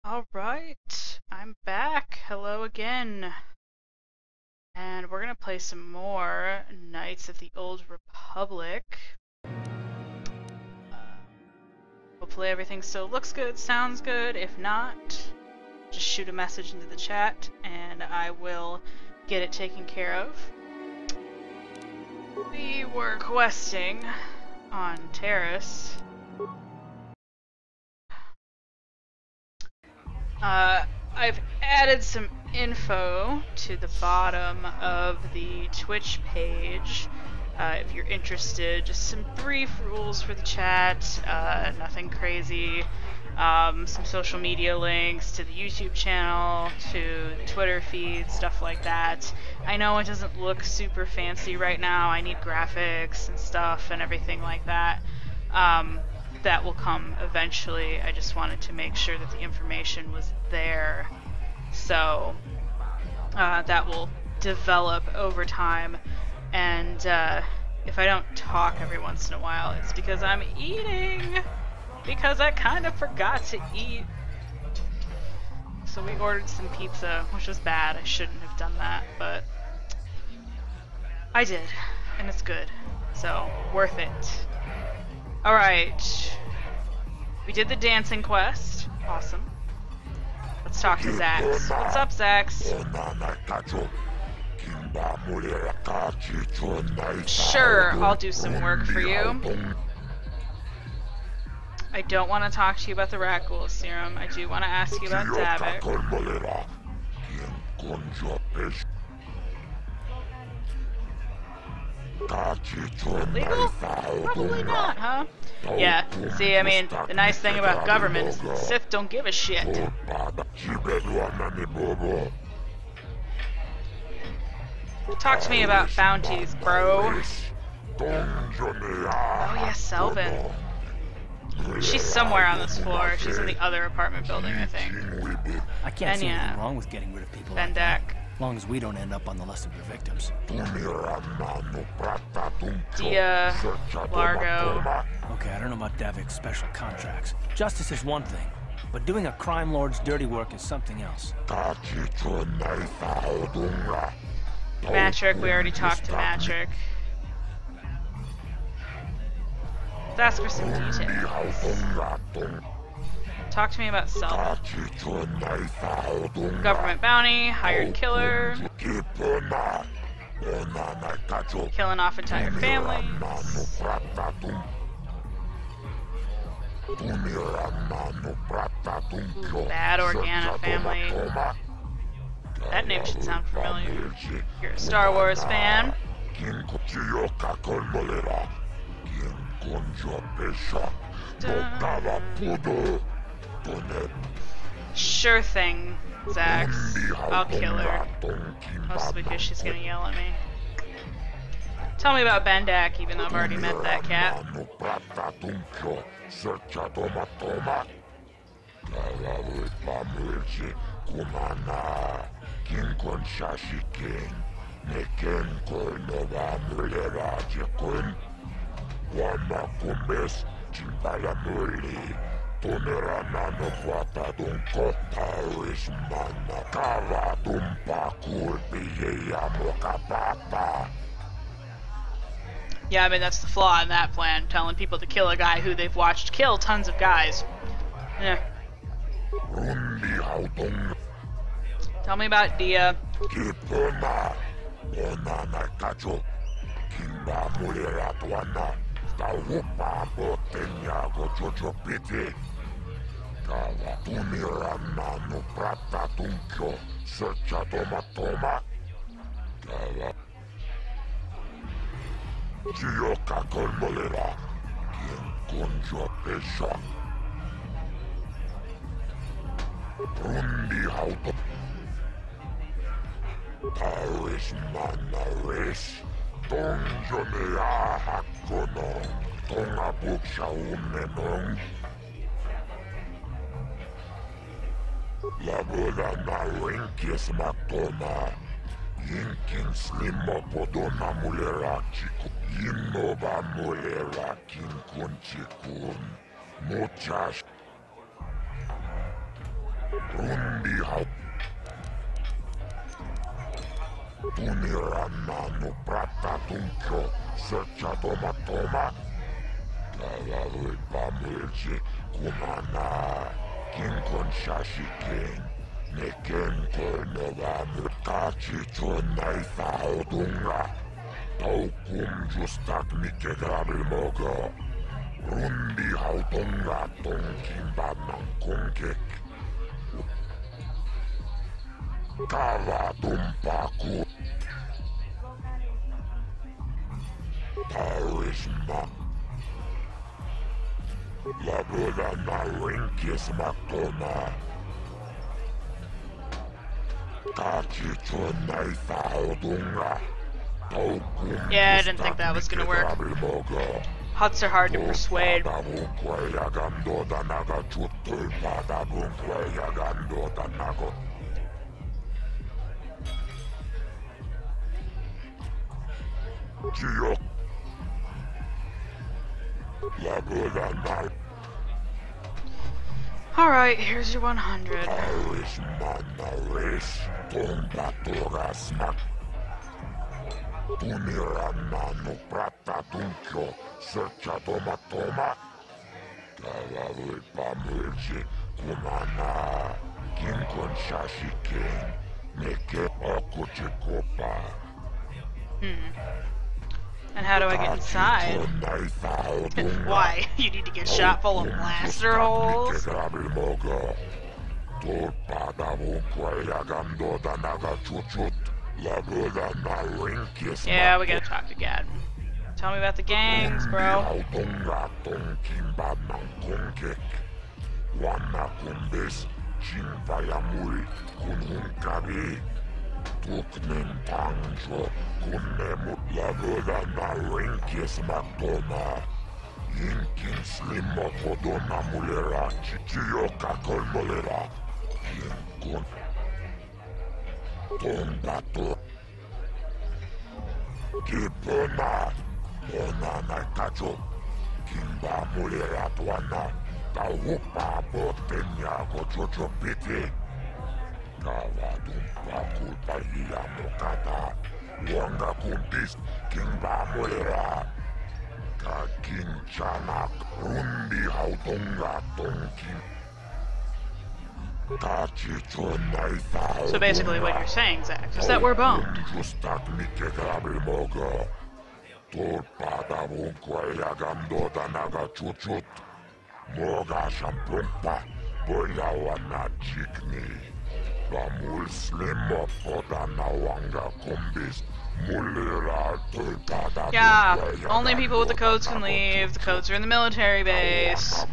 Alright, I'm back. Hello again. And we're gonna play some more Knights of the Old Republic. Hopefully everything still looks good, sounds good. If not, just shoot a message into the chat and I will get it taken care of. We were questing on Terrace. I've added some info to the bottom of the Twitch page. If you're interested, just some brief rules for the chat, nothing crazy. Some social media links to the YouTube channel, to the Twitter feed, stuff like that. I know it doesn't look super fancy right now. I need graphics and stuff and everything like that. That will come eventually. I just wanted to make sure that the information was there. So that will develop over time. And if I don't talk every once in a while, it's because I'm eating. Because I kind of forgot to eat. So we ordered some pizza, which was bad. I shouldn't have done that, but I did. And it's good. So, worth it. Alright. We did the dancing quest. Awesome. Let's talk to Zax. What's up, Zax? Sure, I'll do some work for you. I don't want to talk to you about the rat ghoul serum. I do want to ask you about Davik. Legal? Probably not, huh? Yeah, see, I mean, the nice thing about government is the Sith don't give a shit. Talk to me about bounties, bro. Oh yeah, Selvin. She's somewhere on this floor. She's in the other apartment building, I think. I can't see anything wrong with getting rid of people like that, as long as we don't end up on the list of your victims. Dia, Largo. Okay, I don't know about Davik's special contracts. Justice is one thing, but doing a crime lord's dirty work is something else. Matrick, we already talked to Matrick. Let's ask for some details. Talk to me about Self. Government bounty, hired killer. Killing off entire families. Bad Organa family. That name should sound familiar. You're a Star Wars fan. Sure thing, Zax. I'll kill her. Mostly because she's gonna yell at me. Tell me about Bendak, even though I've already met that cat. Yeah, I mean, that's the flaw in that plan, telling people to kill a guy who they've watched kill tons of guys. Yeah. Tell me about Dia. Rundiha. Tunirannannu prattatuncho, secciatomatoma. Kalaluipa milsi, kumana, kinkon shashikin. Neken kolnovamu, kachichonnai faudunga. Taukum justak mikegrabilmogo. Rundi hautonga tonkin badnan konkek. Kava tumpaku. Tarisma. Labuda na rinkis matoma. Kachichonnai faudunga. Yeah, I didn't think that was gonna work. Huts are hard to persuade. Alright, here's your 100. Tunirannannu prattatuncho, secciatomatoma. Kalaluipa milsi, kumana, kinkon shashikin. Neke okuchikopa. And how do I get inside? Why? You need to get shot full of blaster holes? Yeah, we gotta talk to Gad. Tell me about the gangs, bro. Kipona, ona na kacho, kimba mulera tuana, taupa botenya kochocho piti. Kavadumpa kulpa hiya mokata, wanga kumpis, kimba mulera. Kakinchanak, rundi hautonga tonkin. So basically what you're saying, Zach, is that we're boned. Yeah, only people with the codes can leave. The codes are in the military base.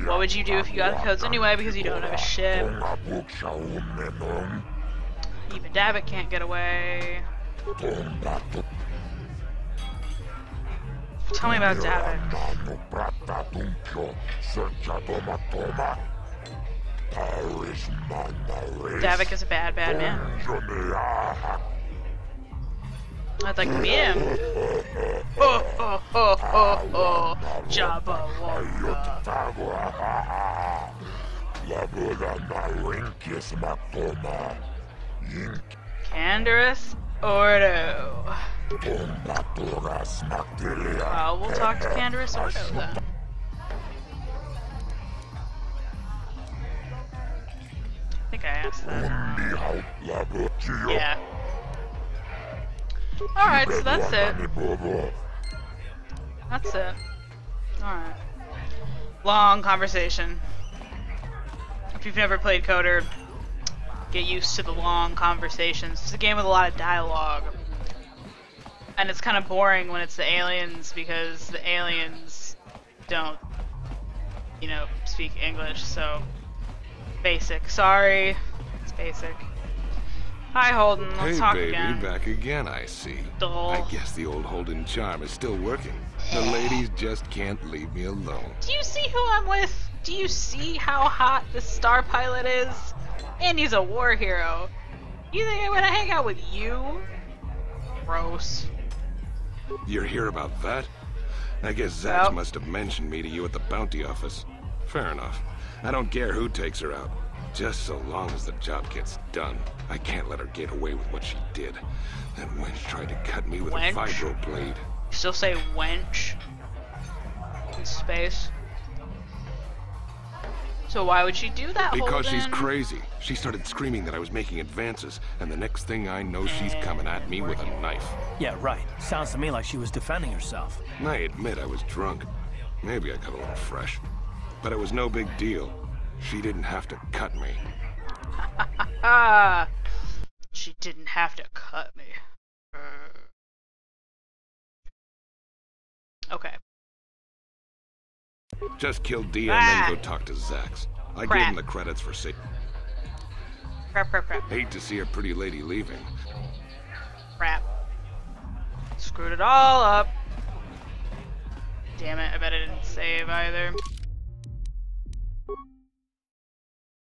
What would you do if you got the codes anyway because you don't have a ship? Even Davik can't get away. Tell me about Davik. Davik is a bad man. I'd like to be him. Oh, oh, oh, oh, oh. Jabba Canderous Ordo. Well, we'll talk to Canderous Ordo then. I think I asked that. Yeah. Alright, so that's it. That's it. Alright. Long conversation. If you've never played Coder, get used to the long conversations. It's a game with a lot of dialogue. And it's kind of boring when it's the aliens because the aliens don't, you know, speak English, so basic. Sorry, it's basic. Hi, Holden. Let's talk again. Hey, baby, back again, I see. Dull. I guess the old Holden charm is still working. The ladies just can't leave me alone. Do you see who I'm with? Do you see how hot this star pilot is? And he's a war hero. You think I'm gonna hang out with you? Gross. You're here about that? I guess Zach must have mentioned me to you at the bounty office. Fair enough. I don't care who takes her out. Just so long as the job gets done. I can't let her get away with what she did. That wench tried to cut me with a vibro blade. You still say wench in space? So why would she do that, Because Holden? she's crazy. She started screaming that I was making advances, and the next thing I know, she's coming at me with a knife. Yeah, right. Sounds to me like she was defending herself. I admit I was drunk. Maybe I got a little fresh. But it was no big deal. She didn't have to cut me. She didn't have to cut me. Okay. Just kill Dia and then go talk to Zax. I gave him the credits for Crap. Hate to see a pretty lady leaving. Crap. Screwed it all up. Damn it, I bet I didn't save either.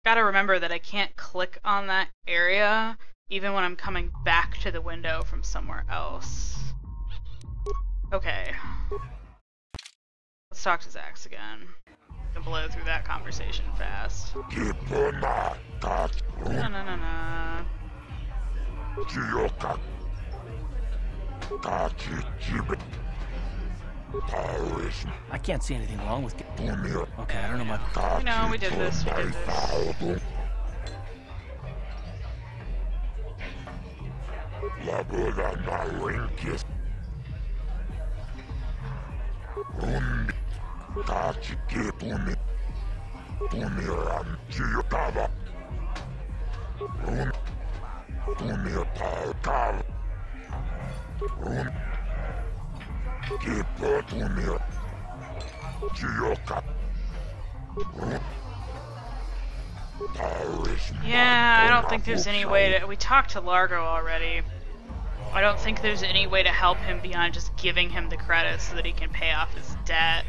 Gotta remember that I can't click on that area even when I'm coming back to the window from somewhere else. Okay. Let's talk to Zax again. I'm gonna blow through that conversation fast. No. I can't see anything wrong with... Okay, I don't know much. No, we did this. Yeah, I don't think there's any way to... We talked to Largo already. I don't think there's any way to help him beyond just giving him the credits so that he can pay off his debt.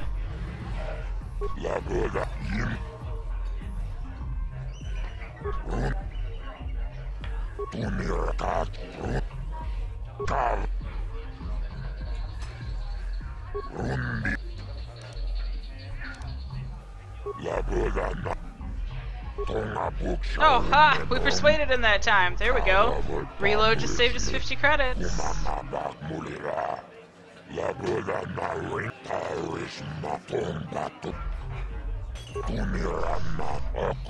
Oh, ha! We persuaded him that time. There we go. Reload just saved us 50 credits.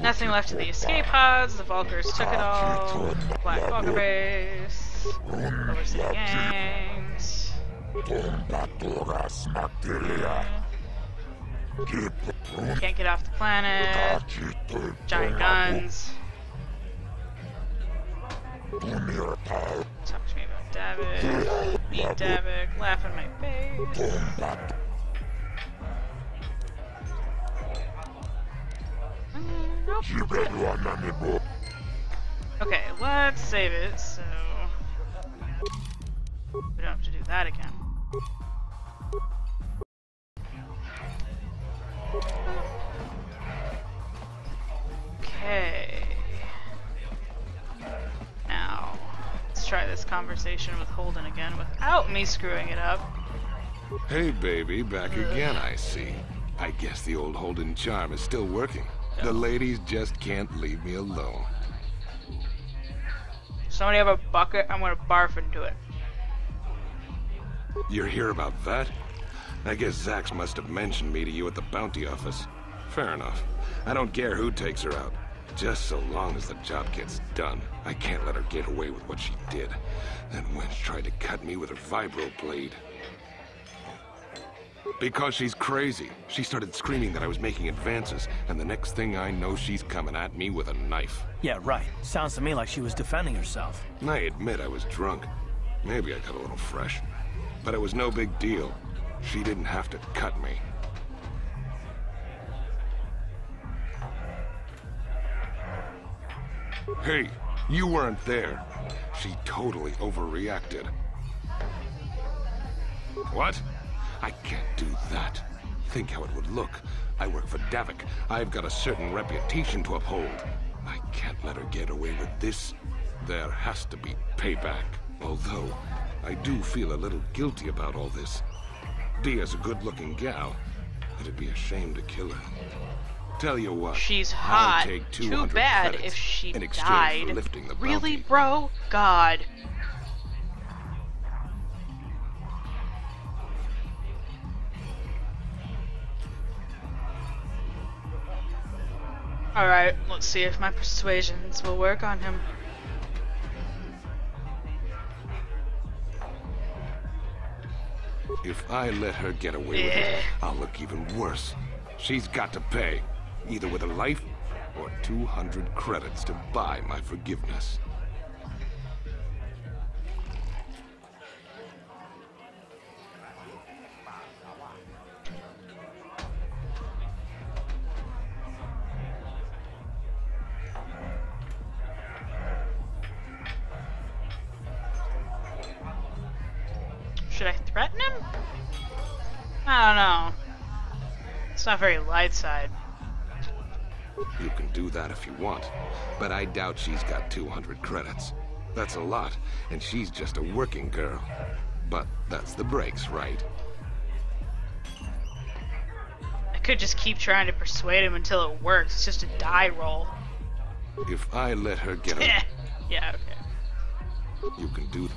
Nothing left of the escape pods. The Vulkars took it all. Black Vulkar base. Overseas gangs. Can't get off the planet. Giant guns. Talk to me about Davik. Meet Davik. Laugh in my face. Nope. Okay, let's save it so we don't have to do that again. Okay. Now, let's try this conversation with Holden again without me screwing it up. Hey, baby, back again, I see. I guess the old Holden charm is still working. The ladies just can't leave me alone. Somebody have a bucket? I'm gonna barf into it. You're here about that? I guess Zax must have mentioned me to you at the bounty office. Fair enough. I don't care who takes her out. Just so long as the job gets done. I can't let her get away with what she did. That wench tried to cut me with her vibro blade. Because she's crazy. She started screaming that I was making advances, and the next thing I know, she's coming at me with a knife. Yeah, right. Sounds to me like she was defending herself. I admit I was drunk. Maybe I got a little fresh. But it was no big deal. She didn't have to cut me. Hey, you weren't there. She totally overreacted. What? I can't do that. Think how it would look. I work for Davik. I've got a certain reputation to uphold. I can't let her get away with this. There has to be payback. Although, I do feel a little guilty about all this. Dia's a good-looking gal. It'd be a shame to kill her. Tell you what. She's I'll hot. take Too 200 bad credits if she in exchange died. for lifting the Really, bounty. bro? God. Alright, let's see if my persuasions will work on him. If I let her get away with it, I'll look even worse. She's got to pay, either with a life or 200 credits to buy my forgiveness. Should I threaten him? I don't know. It's not very light side. You can do that if you want, but I doubt she's got 200 credits. That's a lot, and she's just a working girl. But that's the breaks, right? I could just keep trying to persuade him until it works. It's just a die roll. If I let her get away, Yeah, okay. you can do that.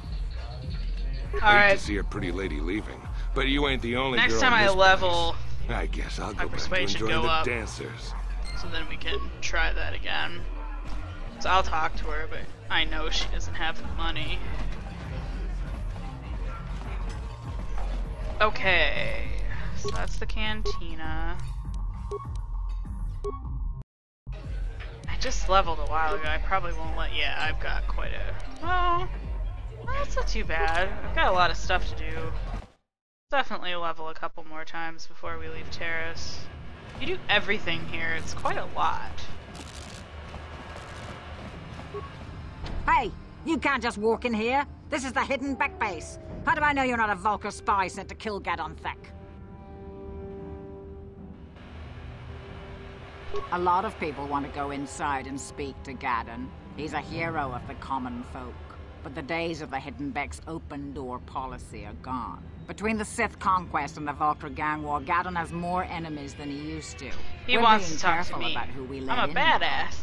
Hate Alright. to see a pretty lady leaving, but you ain't the only Next girl time in I this level, place. I guess I'll my go back to persuasion enjoying go the up. dancers. so then we can try that again. So I'll talk to her, but I know she doesn't have the money. Okay, so that's the cantina. I just leveled a while ago. I probably won't let. Yeah, I've got quite a. Well, that's not too bad. I've got a lot of stuff to do. Definitely level a couple more times before we leave Terrace. You do everything here. It's quite a lot. Hey, you can't just walk in here. This is the hidden back base. How do I know you're not a Vulcar spy sent to kill Gadon Thek? A lot of people want to go inside and speak to Gadon. He's a hero of the common folk. But the days of the Hidden Beck's open door policy are gone. Between the Sith conquest and the Vulcar gang war, Gadon has more enemies than he used to. He We're wants being to talk to careful me. about who we let I'm a in. badass.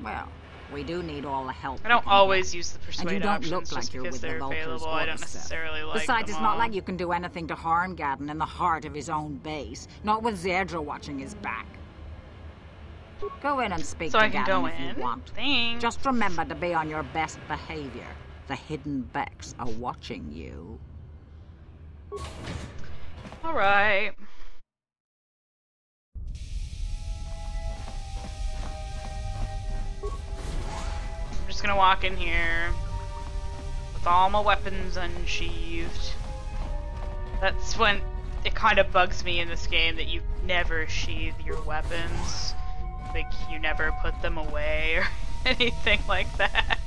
Well, we do need all the help. I we don't can always get. use the And persuade you don't options look just like you're because with the they're Vulcans available. or I the don't Sith. necessarily like Besides, them it's not all. like you can do anything to harm Gadon in the heart of his own base. Not with Zerdra watching his back. Go in and speak So to I can Gadon go if in? you want. Thanks. Just remember to be on your best behavior. The Hidden Becks are watching you. Alright. I'm just gonna walk in here with all my weapons unsheathed. That's when it kind of bugs me in this game that you never sheathe your weapons. Like, you never put them away or anything like that.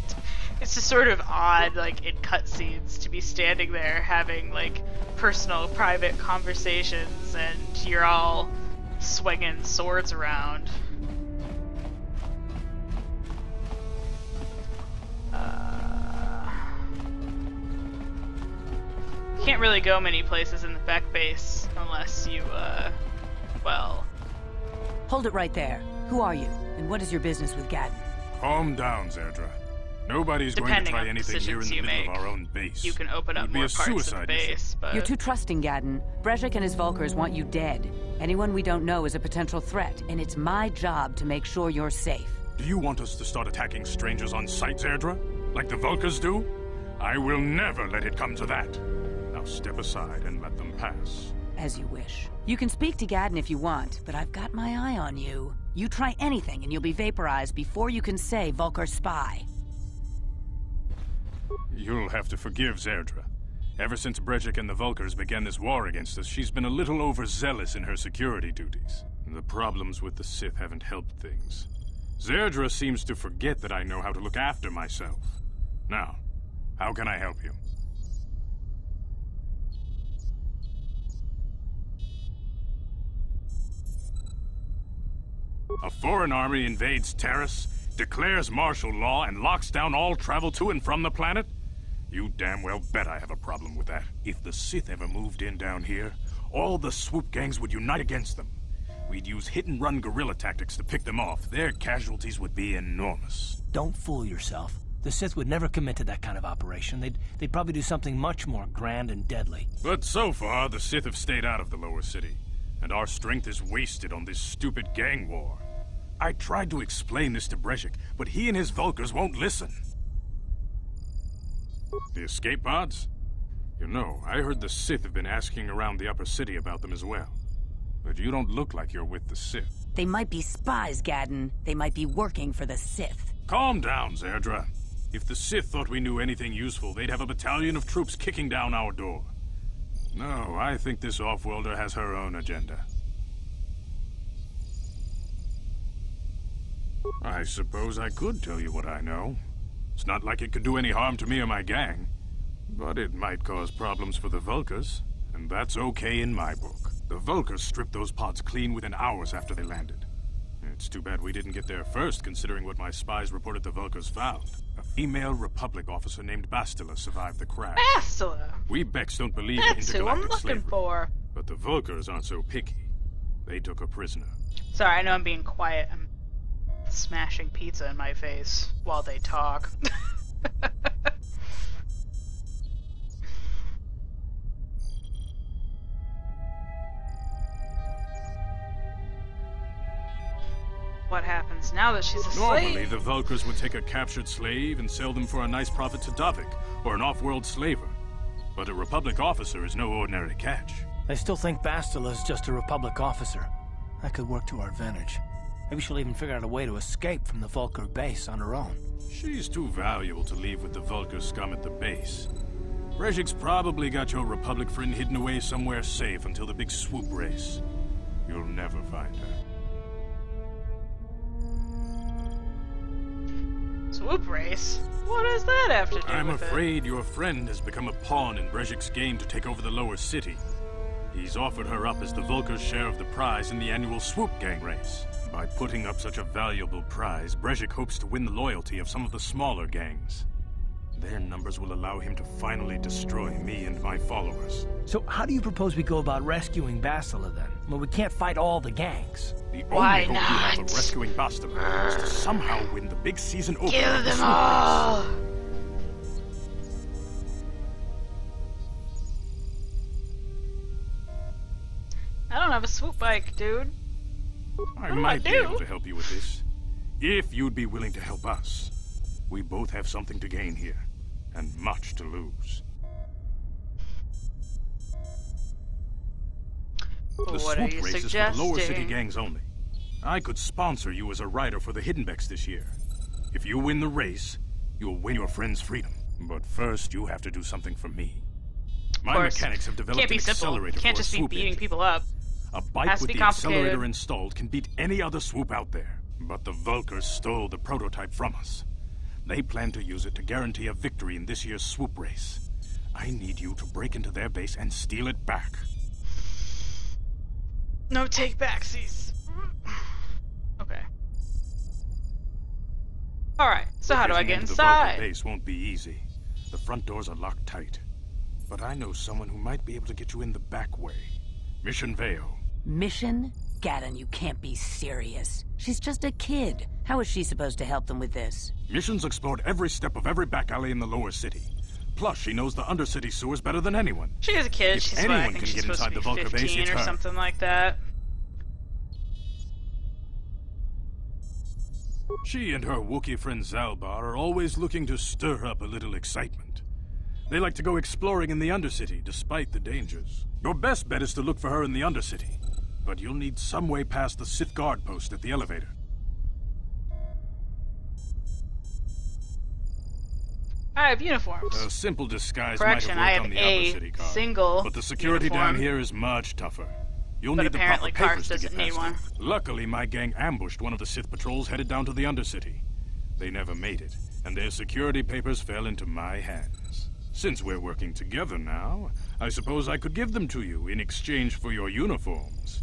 It's just sort of odd, like, in cutscenes to be standing there having, like, personal, private conversations and you're all swinging swords around. Can't really go many places in the Beck base unless you, well... Hold it right there. Who are you, and what is your business with Gadon? Calm down, Zerdra. Nobody's going to Depending try on the anything here in decisions the you middle make, of our own base. you can open It up would be more a parts of the suicide base, but... You're too trusting, Gadon. Brejik and his Vulkars want you dead. Anyone we don't know is a potential threat, and it's my job to make sure you're safe. Do you want us to start attacking strangers on sight, Zerdra? Like the Vulkars do? I will never let it come to that. Now step aside and let them pass. As you wish. You can speak to Gadon if you want, but I've got my eye on you. You try anything and you'll be vaporized before you can say Vulcar spy. You'll have to forgive Zerdra. Ever since Brejik and the Vulkars began this war against us, she's been a little overzealous in her security duties. The problems with the Sith haven't helped things. Zerdra seems to forget that I know how to look after myself. Now, how can I help you? A foreign army invades Terrace, declares martial law, and locks down all travel to and from the planet? You damn well bet I have a problem with that. If the Sith ever moved in down here, all the swoop gangs would unite against them. We'd use hit-and-run guerrilla tactics to pick them off. Their casualties would be enormous. Don't fool yourself. The Sith would never commit to that kind of operation. They'd probably do something much more grand and deadly. But so far, the Sith have stayed out of the lower city, and our strength is wasted on this stupid gang war. I tried to explain this to Brezhik, but he and his Vulkars won't listen. The escape pods? You know, I heard the Sith have been asking around the upper city about them as well. But you don't look like you're with the Sith. They might be spies, Gadden. They might be working for the Sith. Calm down, Zerdra. If the Sith thought we knew anything useful, they'd have a battalion of troops kicking down our door. No, I think this off-worlder has her own agenda. I suppose I could tell you what I know. It's not like it could do any harm to me or my gang. But it might cause problems for the Vulkars, and that's okay in my book. The Vulkars stripped those pods clean within hours after they landed. It's too bad we didn't get there first, considering what my spies reported the Vulkars found. A female Republic officer named Bastila survived the crash. Bastila? We Becks don't believe in That's who I'm intergalactic looking slavery. for. But the Vulkars aren't so picky. They took her prisoner. Sorry, I know I'm being quiet. I'm smashing pizza in my face while they talk. What happens now that she's a Normally, slave? the Vulkars would take a captured slave and sell them for a nice profit to Davik, or an off-world slaver. But a Republic officer is no ordinary catch. I still think Bastila's just a Republic officer. That could work to our advantage. Maybe she'll even figure out a way to escape from the Vulkar base on her own. She's too valuable to leave with the Vulkar scum at the base. Brezhik's probably got your Republic friend hidden away somewhere safe until the big swoop race. You'll never find her. Swoop race? What does that have to do I'm with afraid your friend has become a pawn in Brezhik's game to take over the lower city. He's offered her up as the Vulkar's share of the prize in the annual swoop gang race. By putting up such a valuable prize, Brezhik hopes to win the loyalty of some of the smaller gangs. Their numbers will allow him to finally destroy me and my followers. So how do you propose we go about rescuing Bastila then? Well, we can't fight all the gangs. The Why only hope we have not? of rescuing Bastila is to somehow win the big season opener Kill of the them swoop all! race. I don't have a swoop bike, dude. I What do might I be do? able to help you with this. If you'd be willing to help us. We both have something to gain here, and much to lose. The What are swoop you race is for the lower city suggesting? gangs only. I could sponsor you as a rider for the Hidden Becks this year. If you win the race, you'll win your friend's freedom. But first, you have to do something for me. My course. mechanics have developed Can't be an simple. accelerator Can't for a just be swoop beating engine. people up. A bike Has to with be the accelerator complicated. installed can beat any other swoop out there. But the Vulkars stole the prototype from us. They plan to use it to guarantee a victory in this year's swoop race. I need you to break into their base and steal it back. No take backsies. Okay. Alright, so how do I Getting get into the Vulkar inside? base won't be easy. The front doors are locked tight. But I know someone who might be able to get you in the back way. Mission Veo. Mission? Gadden, you can't be serious. She's just a kid. How is she supposed to help them with this? Mission's explored every step of every back alley in the lower city. Plus, she knows the undercity sewers better than anyone. She is a kid. If She's what, I anyone think can she's get supposed to inside be the Vulkar base, 15 it's or her. something like that. She and her Wookiee friend Zalbar are always looking to stir up a little excitement. They like to go exploring in the Undercity, despite the dangers. Your best bet is to look for her in the Undercity. But you'll need some way past the Sith guard post at the elevator. I have uniforms. A simple disguise Correction, might I have have worked on the a upper city car. single But the security uniform. down here is much tougher. You'll But need the apparently proper Karst papers to doesn't get need past one. it. Luckily, my gang ambushed one of the Sith patrols headed down to the Undercity. They never made it, and their security papers fell into my hands. Since we're working together now, I suppose I could give them to you in exchange for your uniforms.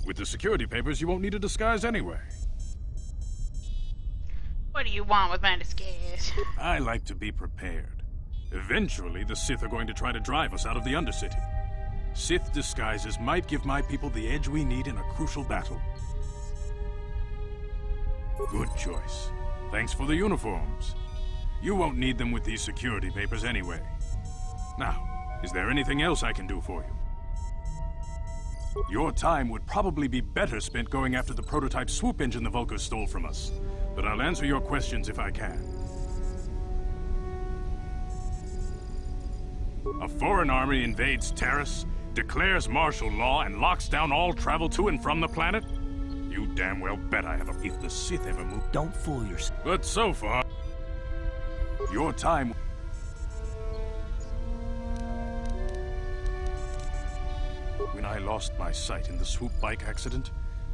With the security papers, you won't need a disguise anyway. What do you want with my disguise? I like to be prepared. Eventually, the Sith are going to try to drive us out of the Undercity. Sith disguises might give my people the edge we need in a crucial battle. Good choice. Thanks for the uniforms. You won't need them with these security papers anyway. Now, is there anything else I can do for you? Your time would probably be better spent going after the prototype swoop engine the Vulkars stole from us. But I'll answer your questions if I can. A foreign army invades Terrace, declares martial law, and locks down all travel to and from the planet? You damn well bet I have a... If the Sith ever move... Don't fool yourself. But so far... Your time... When I lost my sight in the swoop bike accident,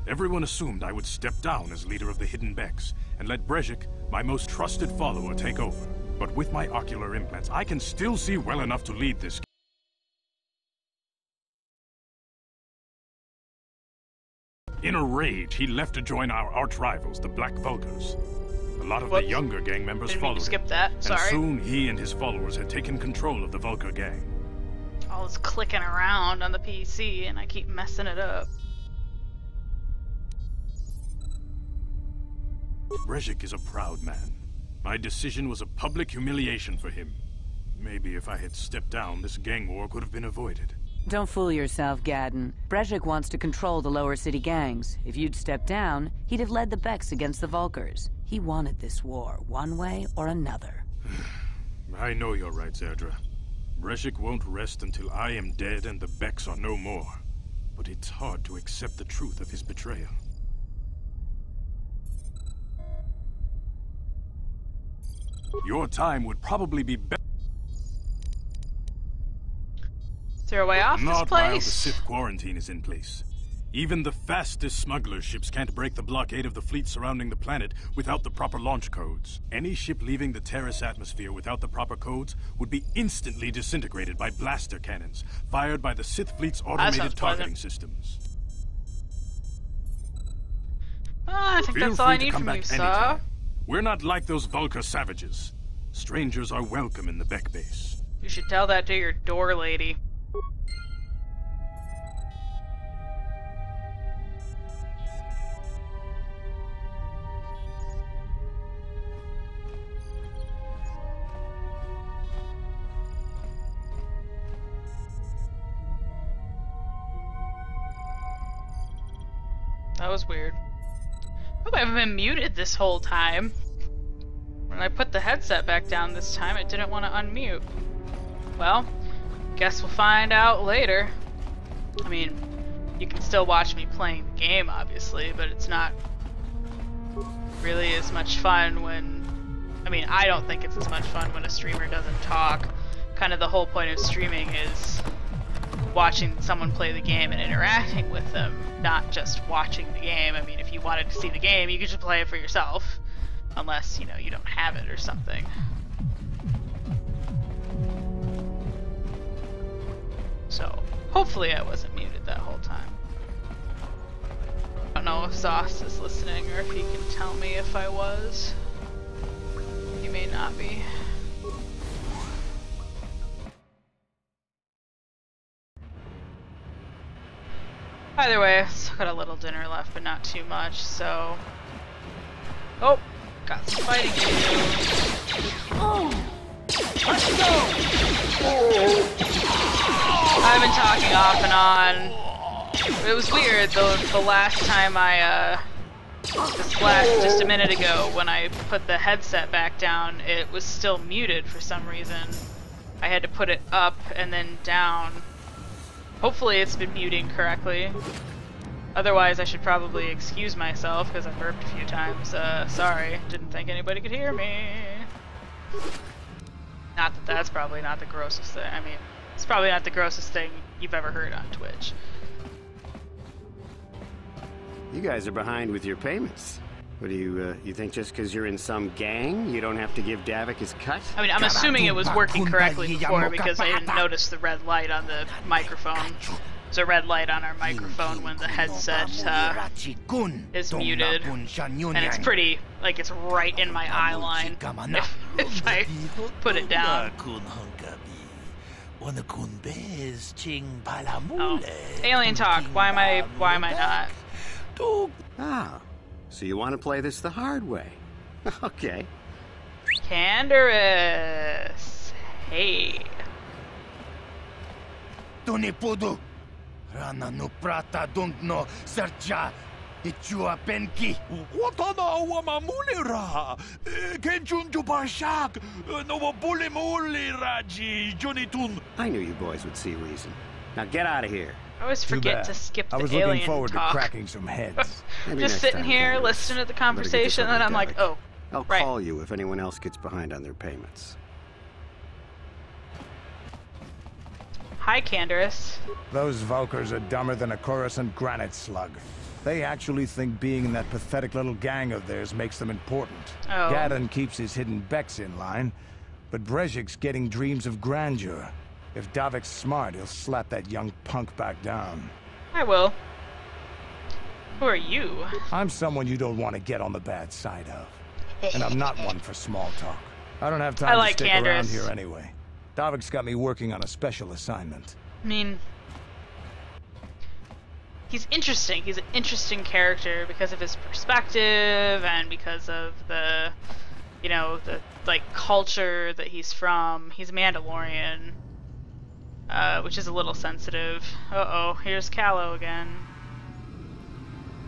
everyone assumed I would step down as leader of the Hidden Becks and let Brezhik, my most trusted follower, take over. But with my ocular implants, I can still see well enough to lead this. In a rage, he left to join our arch-rivals, the Black Vulkars. A lot of the younger gang members followed him. That. Sorry. And soon he and his followers had taken control of the Vulkar gang. All this clicking around on the PC, and I keep messing it up. Brezhik is a proud man. My decision was a public humiliation for him. Maybe if I had stepped down, this gang war could have been avoided. Don't fool yourself, Gadden. Brezhik wants to control the lower city gangs. If you'd stepped down, he'd have led the Becks against the Vulkars. He wanted this war, one way or another. I know you're right, Zerdra. Brezhik won't rest until I am dead and the Becks are no more. But it's hard to accept the truth of his betrayal. Your time would probably be better. Is there a way off this Not while the place? Sith quarantine is in place. Even the fastest smuggler ships can't break the blockade of the fleet surrounding the planet without the proper launch codes. Any ship leaving the Terrace atmosphere without the proper codes would be instantly disintegrated by blaster cannons, fired by the Sith fleet's automated targeting systems. I think Feel that's all I free to need come from you, back sir. anytime. We're not like those Vulkar savages. Strangers are welcome in the Beck base. You should tell that to your door lady. That was weird. Hope I haven't been muted this whole time. When I put the headset back down this time, it didn't want to unmute. Well, guess we'll find out later. I mean, you can still watch me playing the game, obviously, but it's not really as much fun when... I mean, I don't think it's as much fun when a streamer doesn't talk. Kind of the whole point of streaming is watching someone play the game and interacting with them, not just watching the game. I mean, if you wanted to see the game, you could just play it for yourself. Unless, you know, you don't have it or something. So, hopefully I wasn't muted that whole time. I don't know if Zoss is listening or if he can tell me if I was. He may not be. Either way, I still got a little dinner left, but not too much, so... Oh! Got some fighting to do. Let's go! I've been talking off and on. It was weird, though, the last time just a minute ago, when I put the headset back down, it was still muted for some reason. I had to put it up and then down. Hopefully it's been muting correctly. Otherwise I should probably excuse myself because I burped a few times. Sorry, didn't think anybody could hear me. Not that that's probably not the grossest thing. I mean, it's probably not the grossest thing you've ever heard on Twitch. You guys are behind with your payments. What do you think just because you're in some gang, you don't have to give Davik his cut? I mean, I'm assuming it was working correctly before because I didn't notice the red light on the microphone. There's a red light on our microphone when the headset is muted. And it's pretty, like it's right in my eye line if I put it down. Oh, alien talk. Why am I not? Ah, so you want to play this the hard way? Okay. Canderous. Hey. Tunipudu. Rana no prata dunkno serja. Ichua penki. Watana wamamulira. Kenchunju bashak. No bulimuli raji junitun. I knew you boys would see reason. Now get out of here. I always forget to skip the I was alien looking forward talk. to cracking some heads. Maybe Just next sitting time, here, Candace. listening to the Better get this conversation, over and to I'm like, Derek. oh, I'll right. call you if anyone else gets behind on their payments. Hi, Canderous. Those Vulkars are dumber than a Coruscant granite slug. They actually think being in that pathetic little gang of theirs makes them important. Oh. Gadon keeps his hidden Becks in line, but Brejik's getting dreams of grandeur. If Davik's smart, he'll slap that young punk back down. I will. Who are you? I'm someone you don't want to get on the bad side of. And I'm not one for small talk. I don't have time I like to stick around Canderous. here anyway. Davik's got me working on a special assignment. I mean, he's interesting. He's an interesting character because of his perspective and because of the, you know, the like culture that he's from. He's a Mandalorian, which is a little sensitive. Uh-oh, here's Callow again.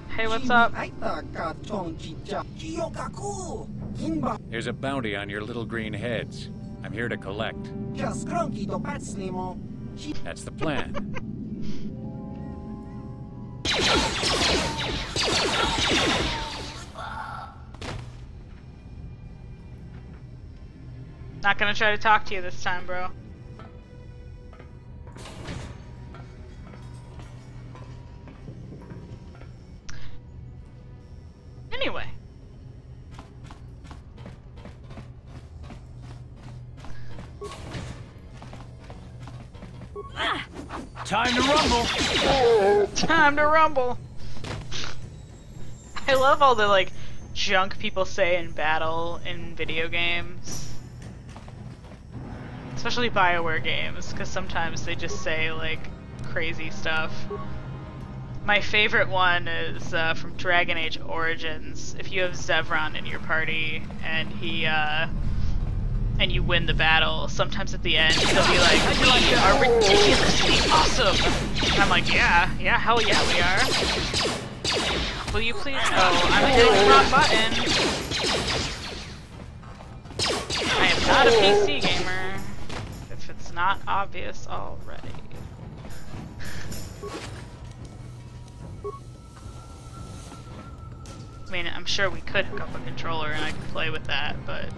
Hey, what's up? There's a bounty on your little green heads. I'm here to collect. That's the plan. Not gonna try to talk to you this time, bro. Anyway. Time to rumble! Time to rumble! I love all the, like, junk people say in battle in video games. Especially BioWare games, because sometimes they just say, like, crazy stuff. My favorite one is from Dragon Age Origins. If you have Zevron in your party and he, and you win the battle, sometimes at the end they'll be like, "We are ridiculously awesome!" And I'm like, yeah, hell yeah we are. Will you please? Oh, I'm hitting the wrong button. I am not a PC gamer, if it's not obvious already. I mean, I'm sure we could hook up a controller and I could play with that, but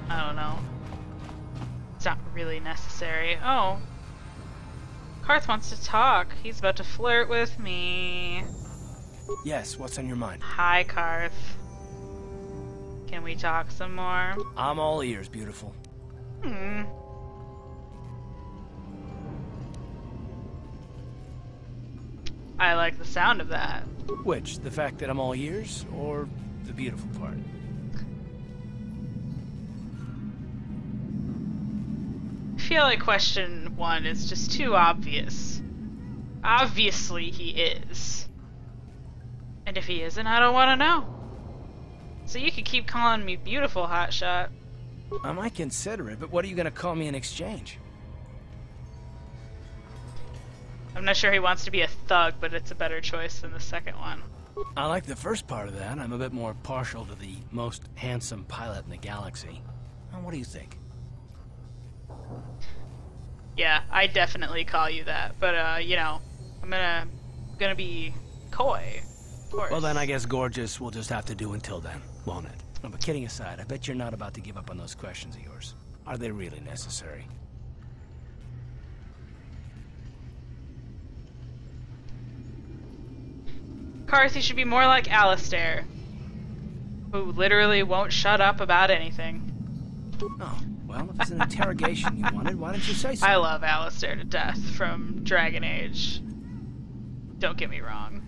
I don't know. It's not really necessary. Oh. Karth wants to talk. He's about to flirt with me. Yes, what's on your mind? Hi, Karth. Can we talk some more? I'm all ears, beautiful. I like the sound of that. Which, the fact that I'm all ears, or the beautiful part? I feel like question 1 is just too obvious. Obviously he is. And if he isn't, I don't want to know. So you could keep calling me beautiful, hotshot. I might consider it, but what are you gonna call me in exchange? I'm not sure he wants to be a thug, but it's a better choice than the second one. I like the first part of that. I'm a bit more partial to the most handsome pilot in the galaxy. Well, what do you think? Yeah, I definitely call you that, but you know, I'm gonna be coy, of course. Well then, I guess gorgeous will just have to do until then, won't it? No, but kidding aside, I bet you're not about to give up on those questions of yours. Are they really necessary? Karth, you should be more like Alistair, who literally won't shut up about anything. Oh, well, if it's an interrogation you wanted, why didn't you say so? I love Alistair to death from Dragon Age. Don't get me wrong.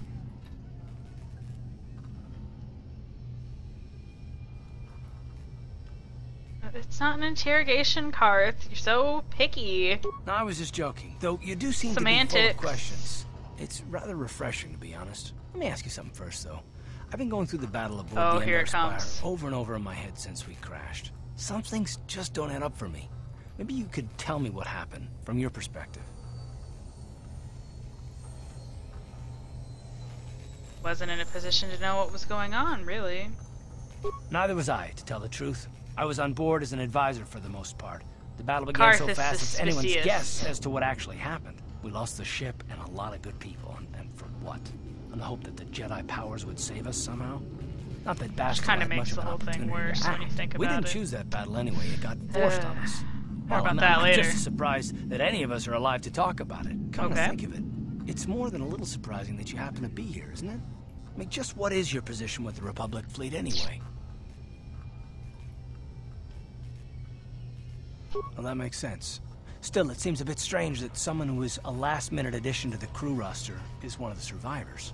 It's not an interrogation, Karth. You're so picky. No, I was just joking. Though you do seem to be full of questions. It's rather refreshing, to be honest. Let me ask you something first, though. I've been going through the battle aboard the Endar Spire over and over in my head since we crashed. Some things just don't add up for me. Maybe you could tell me what happened, from your perspective. Wasn't in a position to know what was going on, really. Neither was I, to tell the truth. I was on board as an advisor for the most part. The battle began so fast it's anyone's guess as to what actually happened. We lost the ship and a lot of good people, and for what? On the hope that the Jedi powers would save us somehow? Not that Bastila kind of had makes much the of an whole thing worse when you think about it. We didn't choose that battle anyway. It got forced on us. More about that later. I'm just surprised that any of us are alive to talk about it. Come to think of it, it's more than a little surprising that you happen to be here, isn't it? I mean, just what is your position with the Republic fleet anyway? Well, that makes sense. Still, it seems a bit strange that someone who is a last-minute addition to the crew roster is one of the survivors.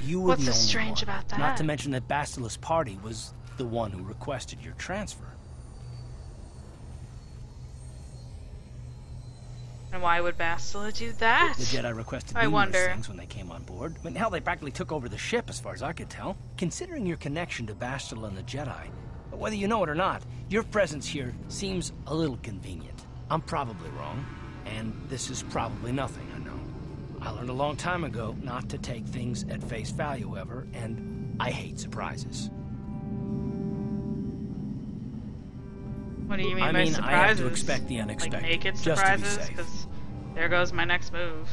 You were What's the so only strange one. about that? Not to mention that Bastila's party was the one who requested your transfer. And why would Bastila do that? The Jedi requested numerous things when they came on board. I mean, hell, they practically took over the ship, as far as I could tell. Considering your connection to Bastila and the Jedi, whether you know it or not, your presence here seems a little convenient. I'm probably wrong, and this is probably nothing, I know. I learned a long time ago not to take things at face value ever, and I hate surprises. What do you mean by surprises? I have to expect the unexpected. Like naked surprises? Because there goes my next move.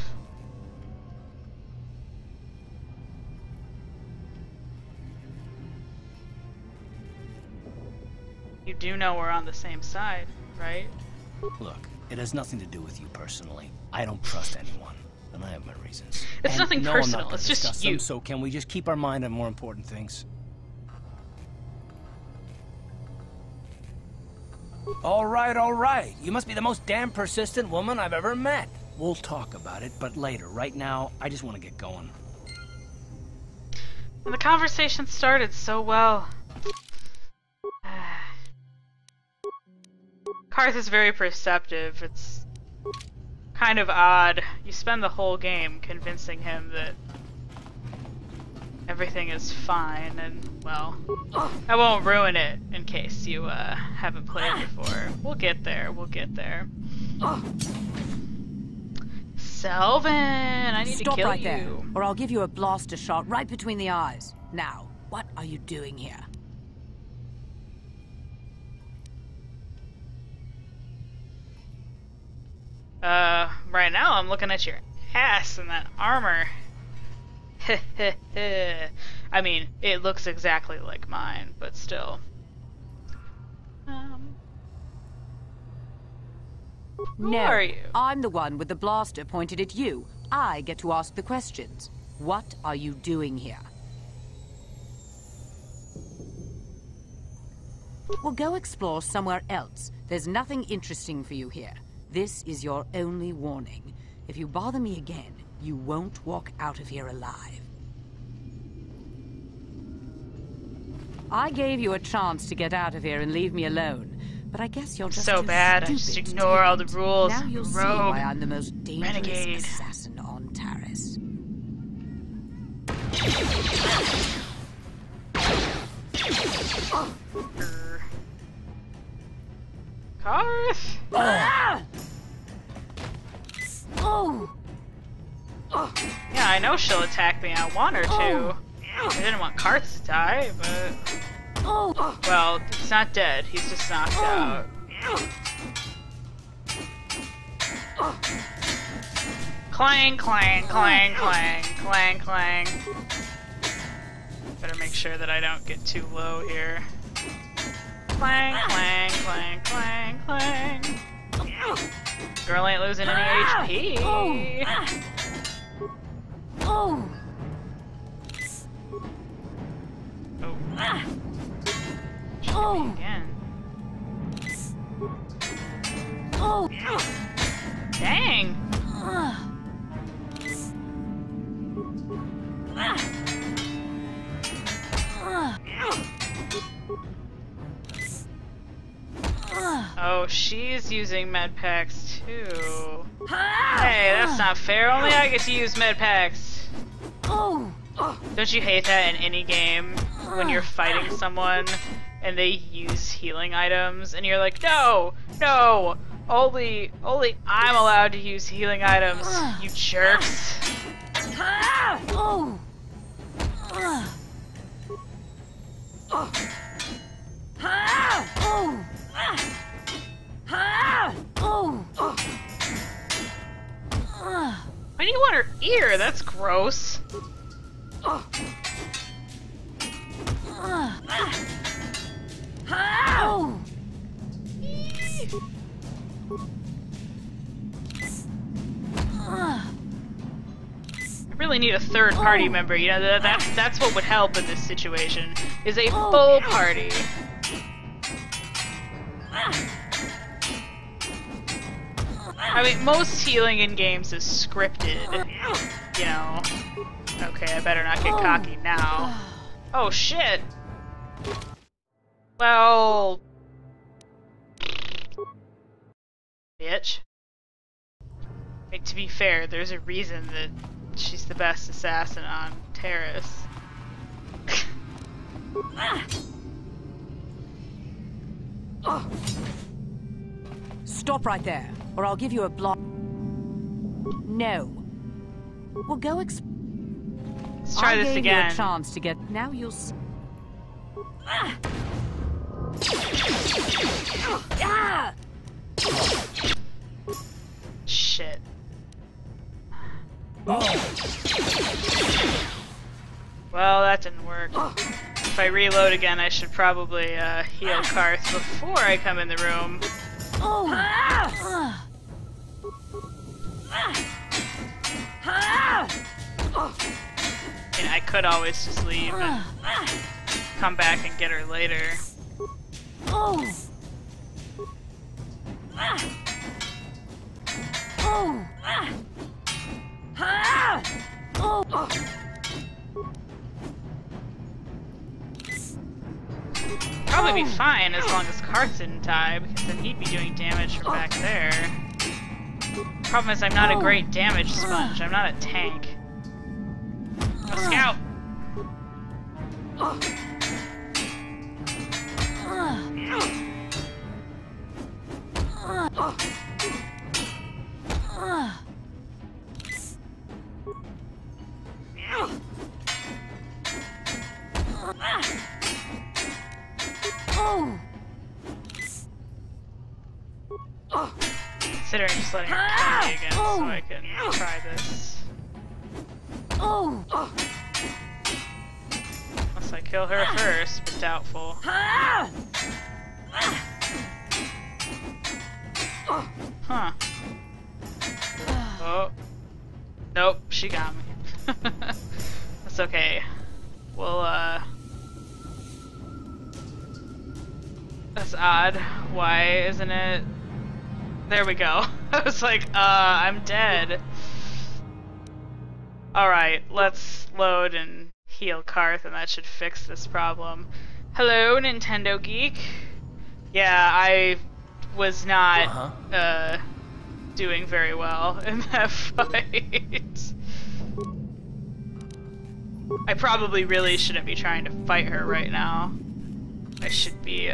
You do know we're on the same side, right? Look, it has nothing to do with you personally. I don't trust anyone, and I have my reasons. It's nothing personal, it's just you. So can we just keep our mind on more important things? All right. You must be the most damn persistent woman I've ever met. We'll talk about it, but later. Right now, I just want to get going. And the conversation started so well. Karth is very perceptive. It's kind of odd. You spend the whole game convincing him that everything is fine, and, well, I won't ruin it in case you haven't played before. We'll get there. Selvin, I need to kill you. Stop right there, or I'll give you a blaster shot right between the eyes. Now, what are you doing here? Right now I'm looking at your ass and that armor. I mean, it looks exactly like mine, but still. Who are you? I'm the one with the blaster pointed at you. I get to ask the questions. What are you doing here? Well, go explore somewhere else. There's nothing interesting for you here. This is your only warning. If you bother me again, you won't walk out of here alive. I gave you a chance to get out of here and leave me alone, but I guess you're just so bad. I just ignore all the rules. Now you'll see why I'm the most dangerous assassin on Taris. Karth? Yeah, I know she'll attack me. I want her to. I didn't want Karth to die, but... Well, he's not dead. He's just knocked out. Clang, clang, clang, clang, clang, clang. Better make sure that I don't get too low here. Clang, clang, clang, clang, clang. Girl ain't losing any HP. Again. Dang. she's using med packs too. Hey, that's not fair. Only I get to use med packs. Don't you hate that in any game when you're fighting someone and they use healing items and you're like, no, no, only I'm allowed to use healing items, you jerks. Why do you want her ear? That's gross. I really need a third party member. You know, that's what would help in this situation. Is a full party. I mean, most healing in games is scripted. You know. Okay, I better not get cocky now. Oh shit. Well, bitch. I mean, to be fair, there's a reason that she's the best assassin on Terrace. Stop right there, or I'll give you a block. No. We'll go Let's try this again. You a chance to get. Now you'll. Shit. Well, that didn't work. If I reload again, I should probably heal Karth before I come in the room. And I could always just leave and come back and get her later. Probably be fine as long as Karth didn't die, because then he'd be doing damage from back there. Problem is, I'm not a great damage sponge. I'm not a tank. I'm a scout. Considering just letting her kill me again so I can try this. Unless I kill her first, but doubtful. Huh. Oh. Nope, she got me. That's okay. We'll, that's odd. Why isn't it? There we go. I was like, I'm dead. Alright, let's load and heal Karth, and that should fix this problem. Hello, Nintendo Geek. Yeah, I was not, doing very well in that fight. I probably really shouldn't be trying to fight her right now. I should be,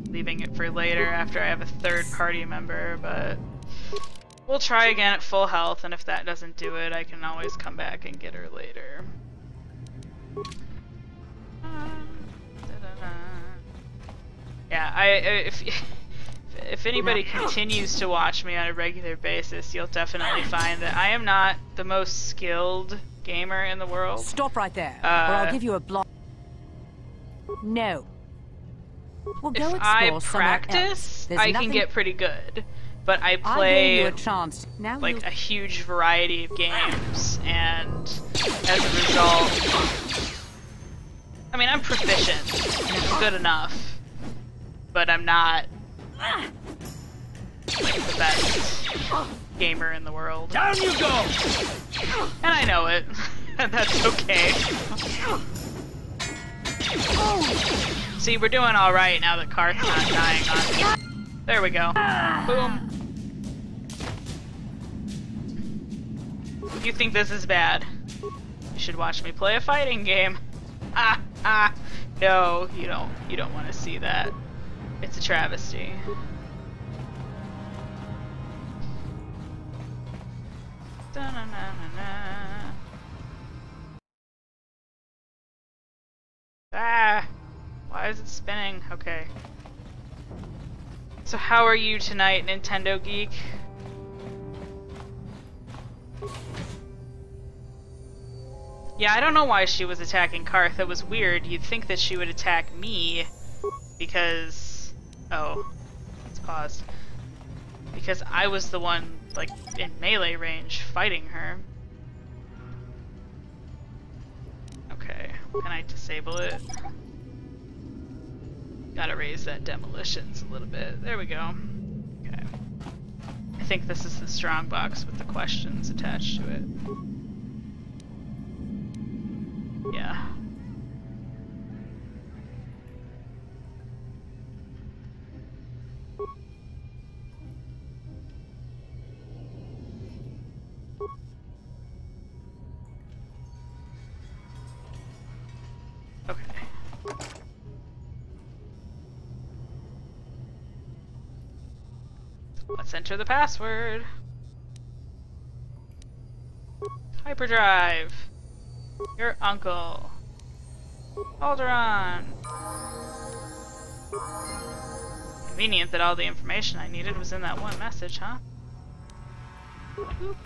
leaving it for later after I have a third party member, but we'll try again at full health, and if that doesn't do it, I can always come back and get her later. Yeah, if anybody continues to watch me on a regular basis, you'll definitely find that I am not the most skilled gamer in the world. Stop right there, or I'll give you a block. No. We'll go if I practice, I can get pretty good. But I play like a huge variety of games, and as a result, I mean, I'm proficient. I'm good enough. But I'm not like the best gamer in the world. Down you go! And I know it. And that's okay. See, we're doing alright now that Karth's not dying on me. There we go. Boom. You think this is bad? You should watch me play a fighting game. Ah, ah. No, you don't. You don't want to see that. It's a travesty. Da-na-na-na-na. Ah! Why is it spinning? Okay. So how are you tonight, Nintendo Geek? Yeah, I don't know why she was attacking Karth. That was weird. You'd think that she would attack me because... Oh. It's paused. Because I was the one, like, in melee range fighting her. Okay. Can I disable it? Gotta raise that demolitions a little bit. There we go. Okay. I think this is the strong box with the questions attached to it. Yeah. Okay. Let's enter the password. Hyperdrive. Your uncle. Alderon. Convenient that all the information I needed was in that one message, huh? Oop.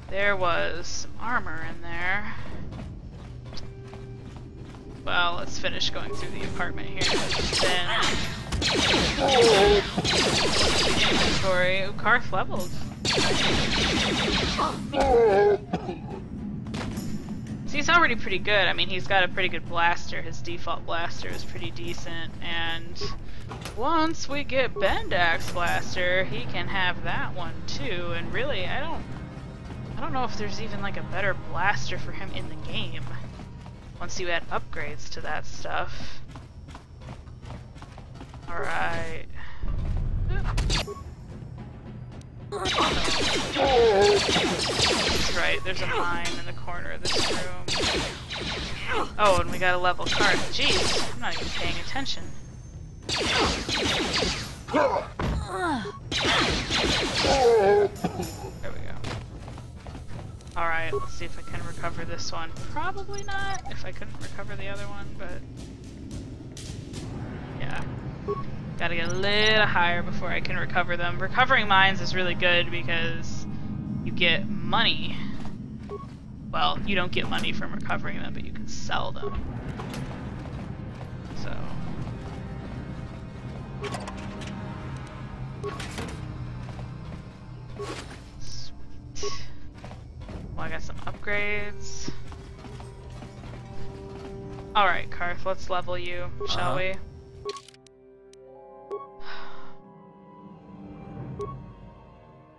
There was some armor in there. Well, let's finish going through the apartment here. Then inventory. Ooh, Karth leveled. So he's already pretty good. I mean, he's got a pretty good blaster. His default blaster is pretty decent. And once we get Bendak's blaster, he can have that one too. And really, I don't know if there's even like a better blaster for him in the game. Once you add upgrades to that stuff. Alright. That's right, there's a mine in the corner of this room. Oh, and we got a level card. Jeez, I'm not even paying attention. There we go. Alright, let's see if I can recover this one. Probably not, if I couldn't recover the other one, but... yeah. Gotta get a little higher before I can recover them. Recovering mines is really good because you get money. Well, you don't get money from recovering them, but you can sell them. So... sweet. Well, I got some upgrades. Alright, Karth, let's level you, shall we?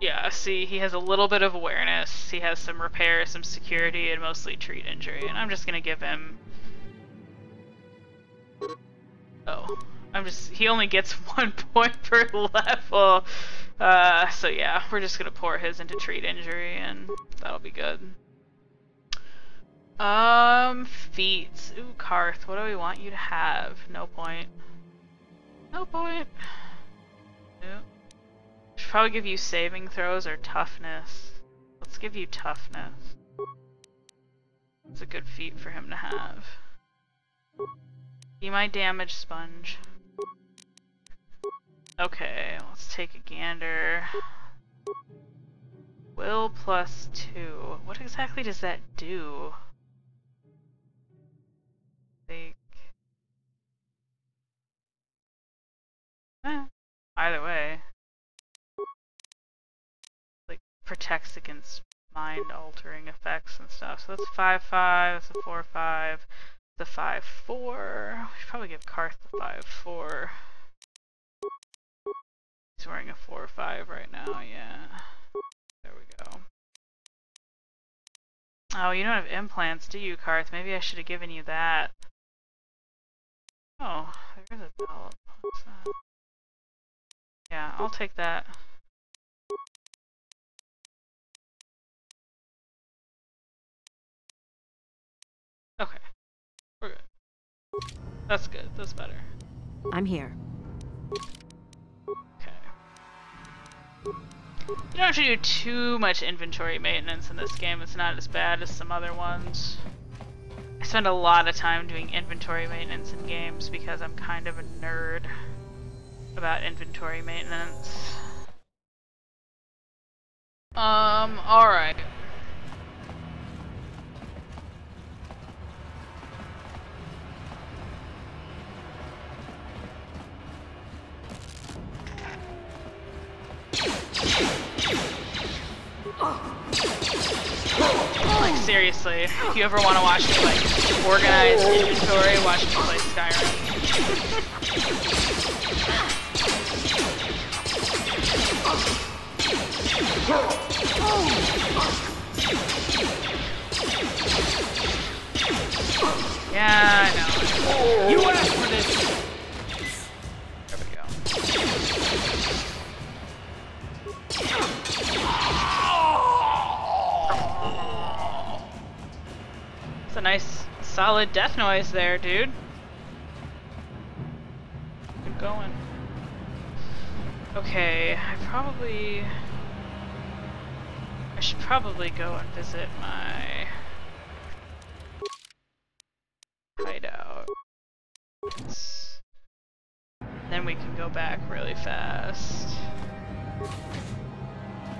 Yeah, see, he has a little bit of awareness, he has some repair, some security, and mostly treat injury, and I'm just gonna give him... oh. he only gets 1 point per level, so yeah, we're just gonna pour his into treat injury, and that'll be good. Feats. Ooh, Karth, what do we want you to have? No point. No point. Nope. Should probably give you saving throws or toughness. Let's give you toughness. It's a good feat for him to have. Be my damage sponge. Okay, let's take a gander. Will plus 2. What exactly does that do? Either way. Like, protects against mind-altering effects and stuff. So that's 5-5, that's a 4-5, the 5-4. We should probably give Karth the 5-4. He's wearing a 4-5 right now, yeah. There we go. Oh, you don't have implants, do you, Karth? Maybe I should have given you that. Oh, there's a ballot. What's that? Yeah, I'll take that. Okay, we're good. That's good. That's better. I'm here. Okay. You don't have to do too much inventory maintenance in this game. It's not as bad as some other ones. I spend a lot of time doing inventory maintenance in games because I'm kind of a nerd about inventory maintenance. Alright. Like, seriously, if you ever want to watch me, like, organize inventory, watch me play Skyrim. Yeah, I know. You asked for this! There we go. It's a nice, solid death noise there, dude. Good going. Okay, I should probably go and visit my hideout. Then we can go back really fast.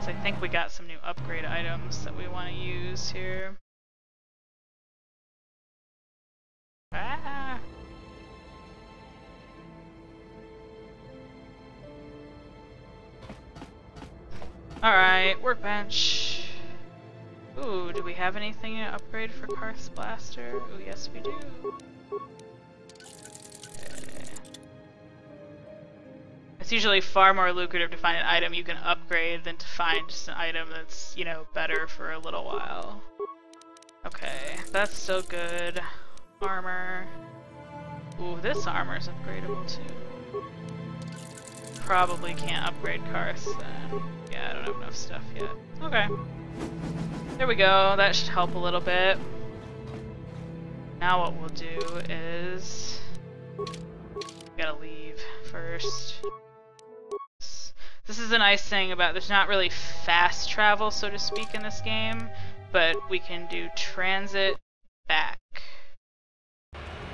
So I think we got some new upgrade items that we want to use here. Ah. Alright, workbench. Ooh, do we have anything to upgrade for Karth's Blaster? Ooh, yes we do. Okay. It's usually far more lucrative to find an item you can upgrade than to find just an item that's, you know, better for a little while. Okay, that's still good. Armor. Ooh, this armor's upgradable too. Probably can't upgrade Karth then. Yeah, I don't have enough stuff yet. Okay. There we go, that should help a little bit. Now what we'll do is... gotta leave first. This is a nice thing about, there's not really fast travel, so to speak, in this game, but we can do transit back.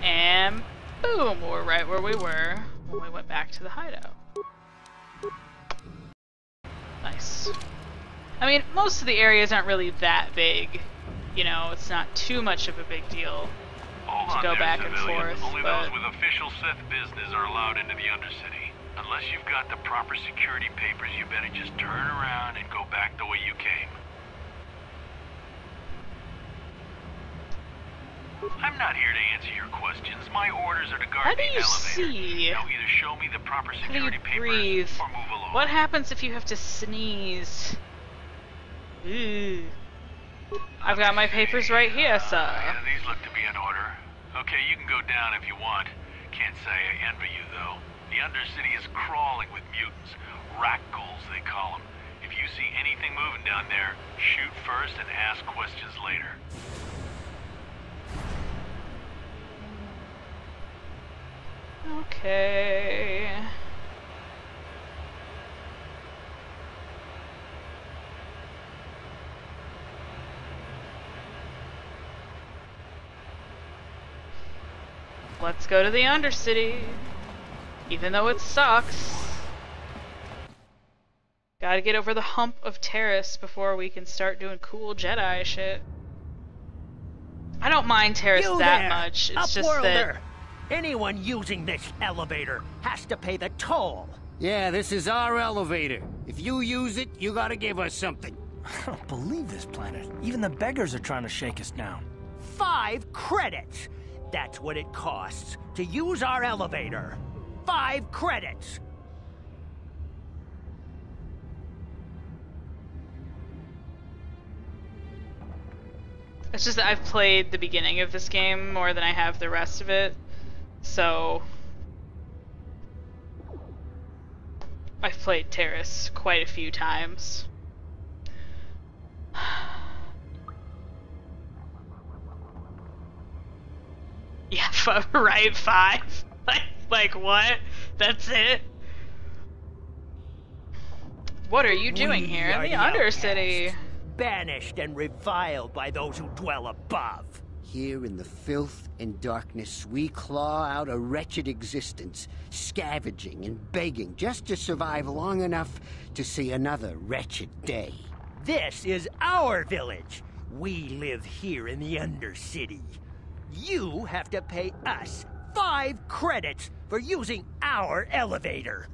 And boom, we're right where we were when we went back to the hideout. Nice. I mean, most of the areas aren't really that big. You know, it's not too much of a big deal to go back and forth. Only but... those with official Sith business are allowed into the Undercity. Unless you've got the proper security papers, you better just turn around and go back the way you came. I'm not here to answer your questions. My orders are to guard the elevator. How do you see? Now either show me the proper security How do you breathe? papers or move along. What happens if you have to sneeze? Ooh. I've got my papers right here, sir. Yeah, these look to be in order. Okay, you can go down if you want. Can't say I envy you, though. The Undercity is crawling with mutants. Rat-ghouls, they call them. If you see anything moving down there, shoot first and ask questions later. Okay. Let's go to the Undercity. Even though it sucks. Gotta get over the hump of Terrace before we can start doing cool Jedi shit. I don't mind Terrace that much. It's just that... Anyone using this elevator has to pay the toll. Yeah, this is our elevator. If you use it, you gotta give us something. I don't believe this planet. Even the beggars are trying to shake us down. 5 credits! That's what it costs to use our elevator. 5 credits! It's just that I've played the beginning of this game more than I have the rest of it. So, I've played Terrace quite a few times. Yeah, right, 5. Like what? That's it? What are you doing here in the Undercity? Banished and reviled by those who dwell above. Here in the filth and darkness, we claw out a wretched existence, scavenging and begging just to survive long enough to see another wretched day. This is our village. We live here in the Undercity. You have to pay us 5 credits for using our elevator.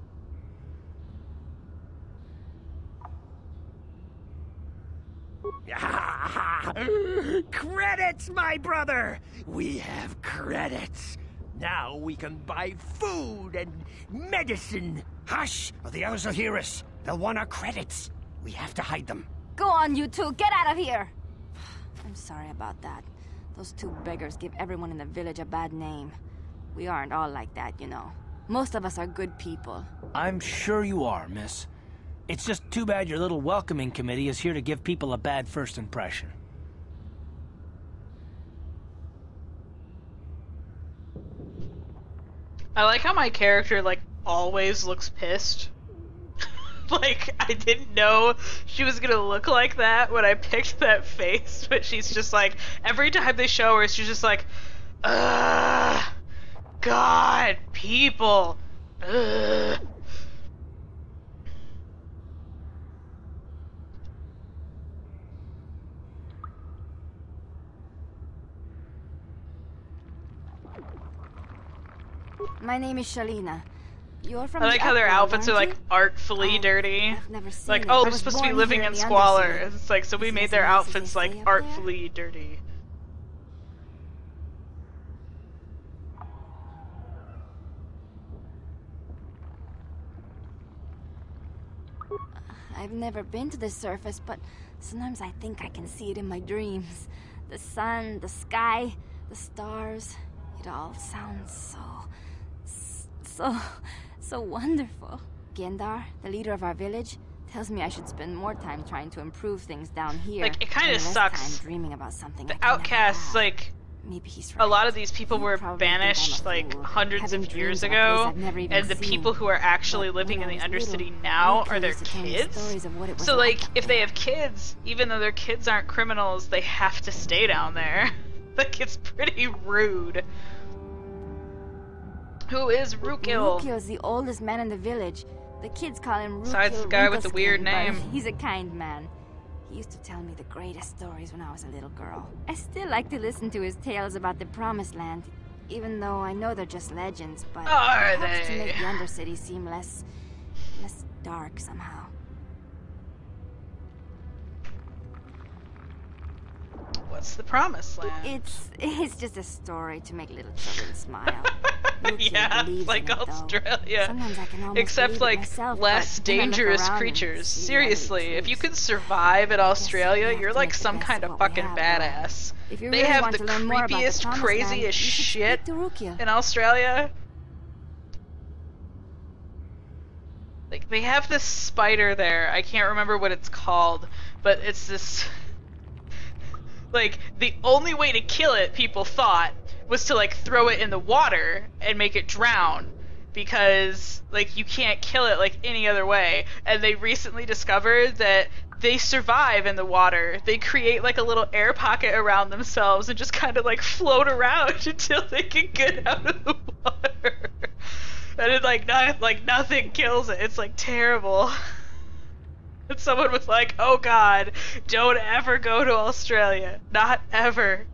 Credits, my brother! We have credits. Now we can buy food and medicine. Hush, or the others will hear us. They'll want our credits. We have to hide them. Go on, you two. Get out of here. I'm sorry about that. Those 2 beggars give everyone in the village a bad name. We aren't all like that, you know. Most of us are good people. I'm sure you are, miss. It's just too bad your little welcoming committee is here to give people a bad first impression. I like how my character, like, always looks pissed. Like, I didn't know she was gonna look like that when I picked that face, but she's just like, every time they show her, she's just like, ugh, God, people, ugh. My name is Shalina. You're from I like how their outfits are like artfully dirty. I've never seen like, it. oh, I they're was supposed to be born living here in the squalor. Undercity. It's like, so we Is it made as their nice as outfits they like say up there? artfully dirty. I've never been to the surface, but sometimes I think I can see it in my dreams. The sun, the sky, the stars. It all sounds so wonderful. Gendar, the leader of our village, tells me I should spend more time trying to improve things down here. Like, it kind and of less sucks. time dreaming about something The I can never outcasts, have. like, Maybe he's a right. lot of these people were You probably think I'm a banished like fool, hundreds having of years dreams of a place ago, I've never even and the seen. people who are actually But living when in the I was Undercity little, now Rico are their used to tell me kids. stories of what it was So like, up if they there. have kids, even though their kids aren't criminals, they have to stay down there. Like, it's pretty rude. Who is Rukil? Rukil's the oldest man in the village. The kids call him Rukil. Besides the guy with the weird Winkleskin, but name. He's a kind man. He used to tell me the greatest stories when I was a little girl. I still like to listen to his tales about the Promised Land, even though I know they're just legends, but Are it helps to they? make the Undercity seem less dark somehow. What's the Promised Land? It's just a story to make little children smile. Rukil Yeah, believes like in it, though. Australia. Sometimes I can almost Except believe it like myself, less but when I look dangerous around and creatures. see Seriously, reality if you truths, can survive in I guess Australia, we have you're to like make the some best kind of of what we fucking have, though. badass. If you They really have want the to learn more about the creepiest, Promised Land, craziest you should shit speak to Rukil. in Australia. Like, they have this spider there. I can't remember what it's called, but it's this... Like, the only way to kill it, people thought, was to, like, throw it in the water and make it drown. Because, like, you can't kill it, like, any other way. And they recently discovered that they survive in the water. They create, like, a little air pocket around themselves and just kind of, like, float around until they can get out of the water. And it, like, nothing kills it. It's, like, terrible. And someone was like, oh god, don't ever go to Australia. Not ever.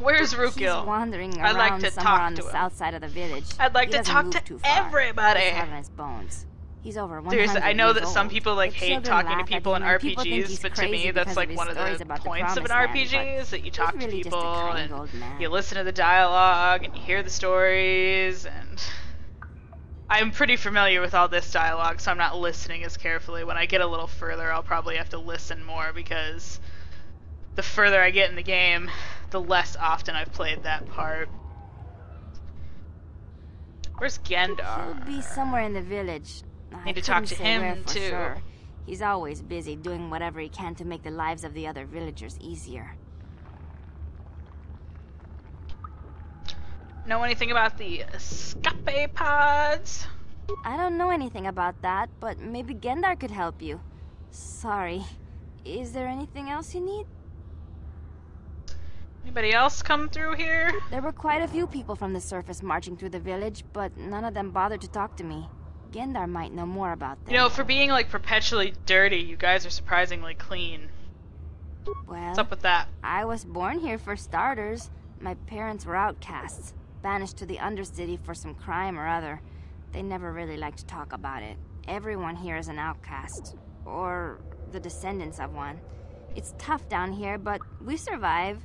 Where's He's Rukil? wandering I'd around like to somewhere talk on to the him. south side of the village. I'd like He to doesn't talk move to too far. everybody. He's hard on his bones. He's over 100 There's, I know years that some old. people like The hate children talking to laugh at people in him, and people think he's RPGs, but to crazy me that's because like of his one of stories the about the points of an Promised Land, RPG is that you talk he's to really just a people kind and old man. you listen to the dialogue and you hear the stories, and I'm pretty familiar with all this dialogue, so I'm not listening as carefully. When I get a little further, I'll probably have to listen more, because the further I get in the game, the less often I've played that part. Where's Gendar? He'll be somewhere in the village. Need to talk to him, for too. Sure. He's always busy doing whatever he can to make the lives of the other villagers easier. Know anything about the escape pods? I don't know anything about that, but maybe Gendar could help you. Sorry. Is there anything else you need? Anybody else come through here? There were quite a few people from the surface marching through the village, but none of them bothered to talk to me. Gendar might know more about them. You know, for being like perpetually dirty, you guys are surprisingly clean. Well, What's up with that? I was born here for starters. My parents were outcasts, banished to the Undercity for some crime or other. They never really liked to talk about it. Everyone here is an outcast, or the descendants of one. It's tough down here, but we survive.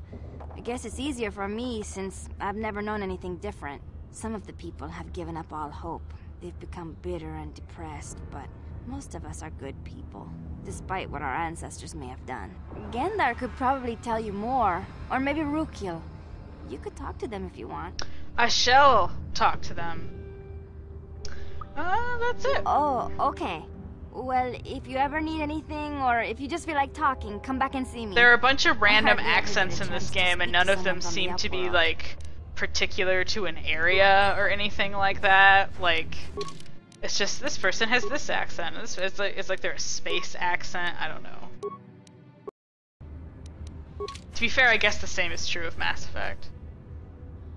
I guess it's easier for me since I've never known anything different. Some of the people have given up all hope. They've become bitter and depressed, but most of us are good people, despite what our ancestors may have done. Gendar could probably tell you more, or maybe Rukil. You could talk to them if you want. I shall talk to them. That's it. Oh, okay. Well, if you ever need anything, or if you just feel like talking, come back and see me. There are a bunch of random hardly ever accents get a in this chance to game, and speak none to of them someone from seem the to be, upworld. like, particular to an area or anything like that. Like, it's just, this person has this accent. It's like they're a space accent. I don't know. To be fair, I guess the same is true of Mass Effect.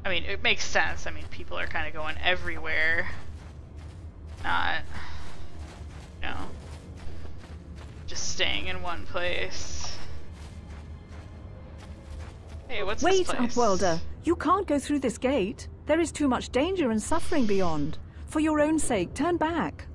I mean, it makes sense. I mean, people are kind of going everywhere. Not, you know, just staying in one place. Hey, what's Wait, this place? Upworlder. You can't go through this gate. There is too much danger and suffering beyond. For your own sake, turn back.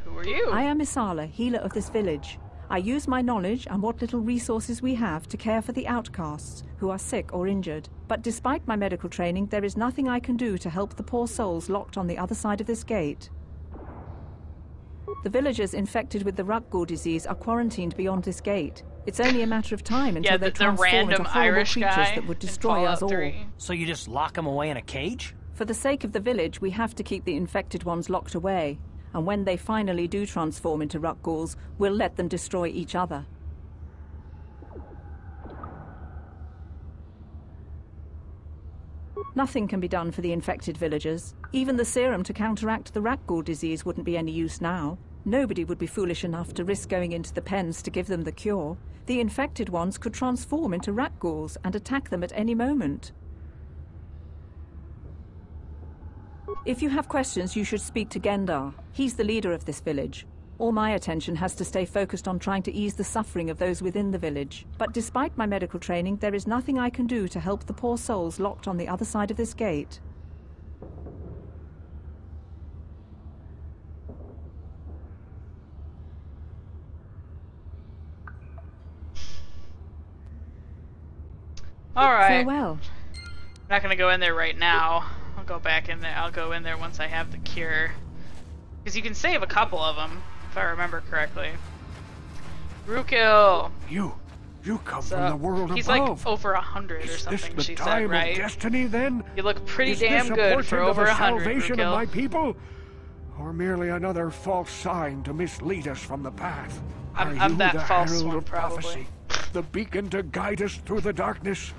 Who are you? I am Isala, healer of this village. I use my knowledge and what little resources we have to care for the outcasts who are sick or injured. But despite my medical training, there is nothing I can do to help the poor souls locked on the other side of this gate. The villagers infected with the Rukgul disease are quarantined beyond this gate. It's only a matter of time until they the transform random into horrible Irish creatures guy that would in destroy us Fallout all. 3. So you just lock them away in a cage? For the sake of the village, we have to keep the infected ones locked away. And when they finally do transform into Rukguls, we'll let them destroy each other. Nothing can be done for the infected villagers. Even the serum to counteract the Rukgul disease wouldn't be any use now. Nobody would be foolish enough to risk going into the pens to give them the cure. The infected ones could transform into Rukguls and attack them at any moment. If you have questions, you should speak to Gendar. He's the leader of this village. All my attention has to stay focused on trying to ease the suffering of those within the village. But despite my medical training, there is nothing I can do to help the poor souls locked on the other side of this gate. Alright. Farewell. I'm not gonna go in there right now. I'll go back in there. I'll go in there once I have the cure. Because you can save a couple of them, if I remember correctly. Rukil! You come from the world he's above. like over 100 or Is this something, the she time said, right? of destiny, then? You look pretty Is damn this a good for portent over of the 100, salvation of Rukil. my people? Or merely another false sign to mislead us from the path? I'm Are you that the false herald one, of probably. prophecy, the beacon to guide us through the darkness?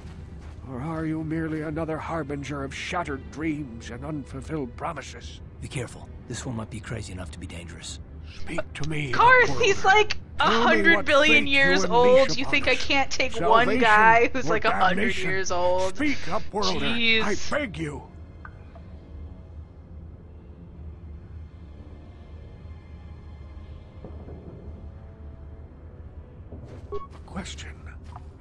Or are you merely another harbinger of shattered dreams and unfulfilled promises? Be careful. This one might be crazy enough to be dangerous. Speak to me, Karth, Upworlder. he's like Tell me 100 what billion fate you years unleash old. You upon think I us. can't take one Salvation guy who's or like 100 damnation? years old? Speak, Upworlder. Jeez. I beg you. Question.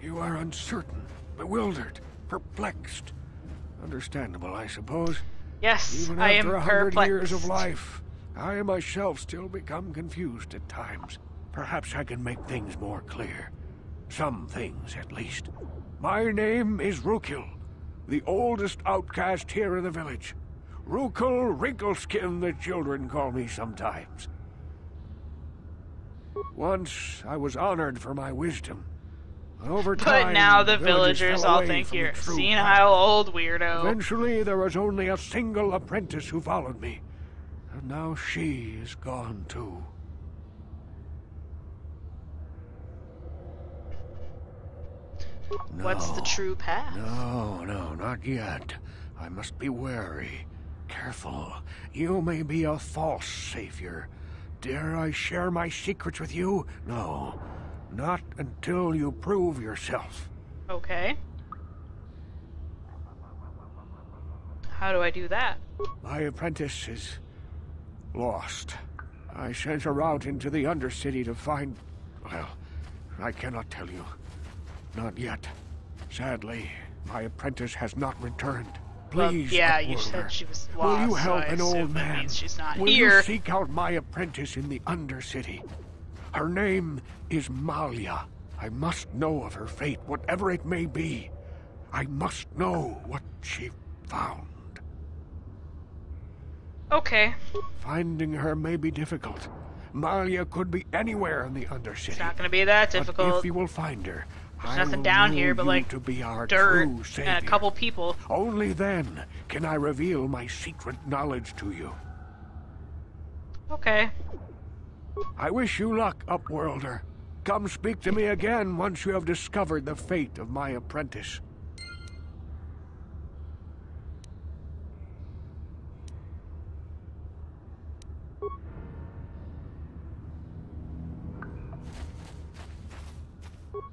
You are uncertain, bewildered, perplexed. Understandable, I suppose. Yes, Even I am after 100 years of perplexed. life, I myself still become confused at times. Perhaps I can make things more clear. Some things, at least. My name is Rukil, the oldest outcast here in the village. Rukil Wrinkleskin, the children call me sometimes. Once I was honored for my wisdom. Over But time, now the villagers villagers fell all away think from you're the a true senile path. old weirdo. Eventually, there was only a single apprentice who followed me. And now she is gone too. What's the true path? No, not yet. I must be wary. Careful. You may be a false savior. Dare I share my secrets with you? No. Not until you prove yourself. Okay. How do I do that? My apprentice is lost. I sent her out into the Undercity to find... Well, I cannot tell you. Not yet. Sadly, my apprentice has not returned. Please, yeah, you Upworlder, said she was lost. will you help so I an assume old that man? means she's not Will here. you seek out my apprentice in the Undercity? Her name is Malia. I must know of her fate, whatever it may be. I must know what she found. Okay. Finding her may be difficult. Malia could be anywhere in the Undercity. It's not gonna be that difficult. But if you will find her, There's I nothing will down rule here but you like to be our dirt true savior. and a couple people. Only then can I reveal my secret knowledge to you. Okay. I wish you luck, Upworlder. Come speak to me again once you have discovered the fate of my apprentice.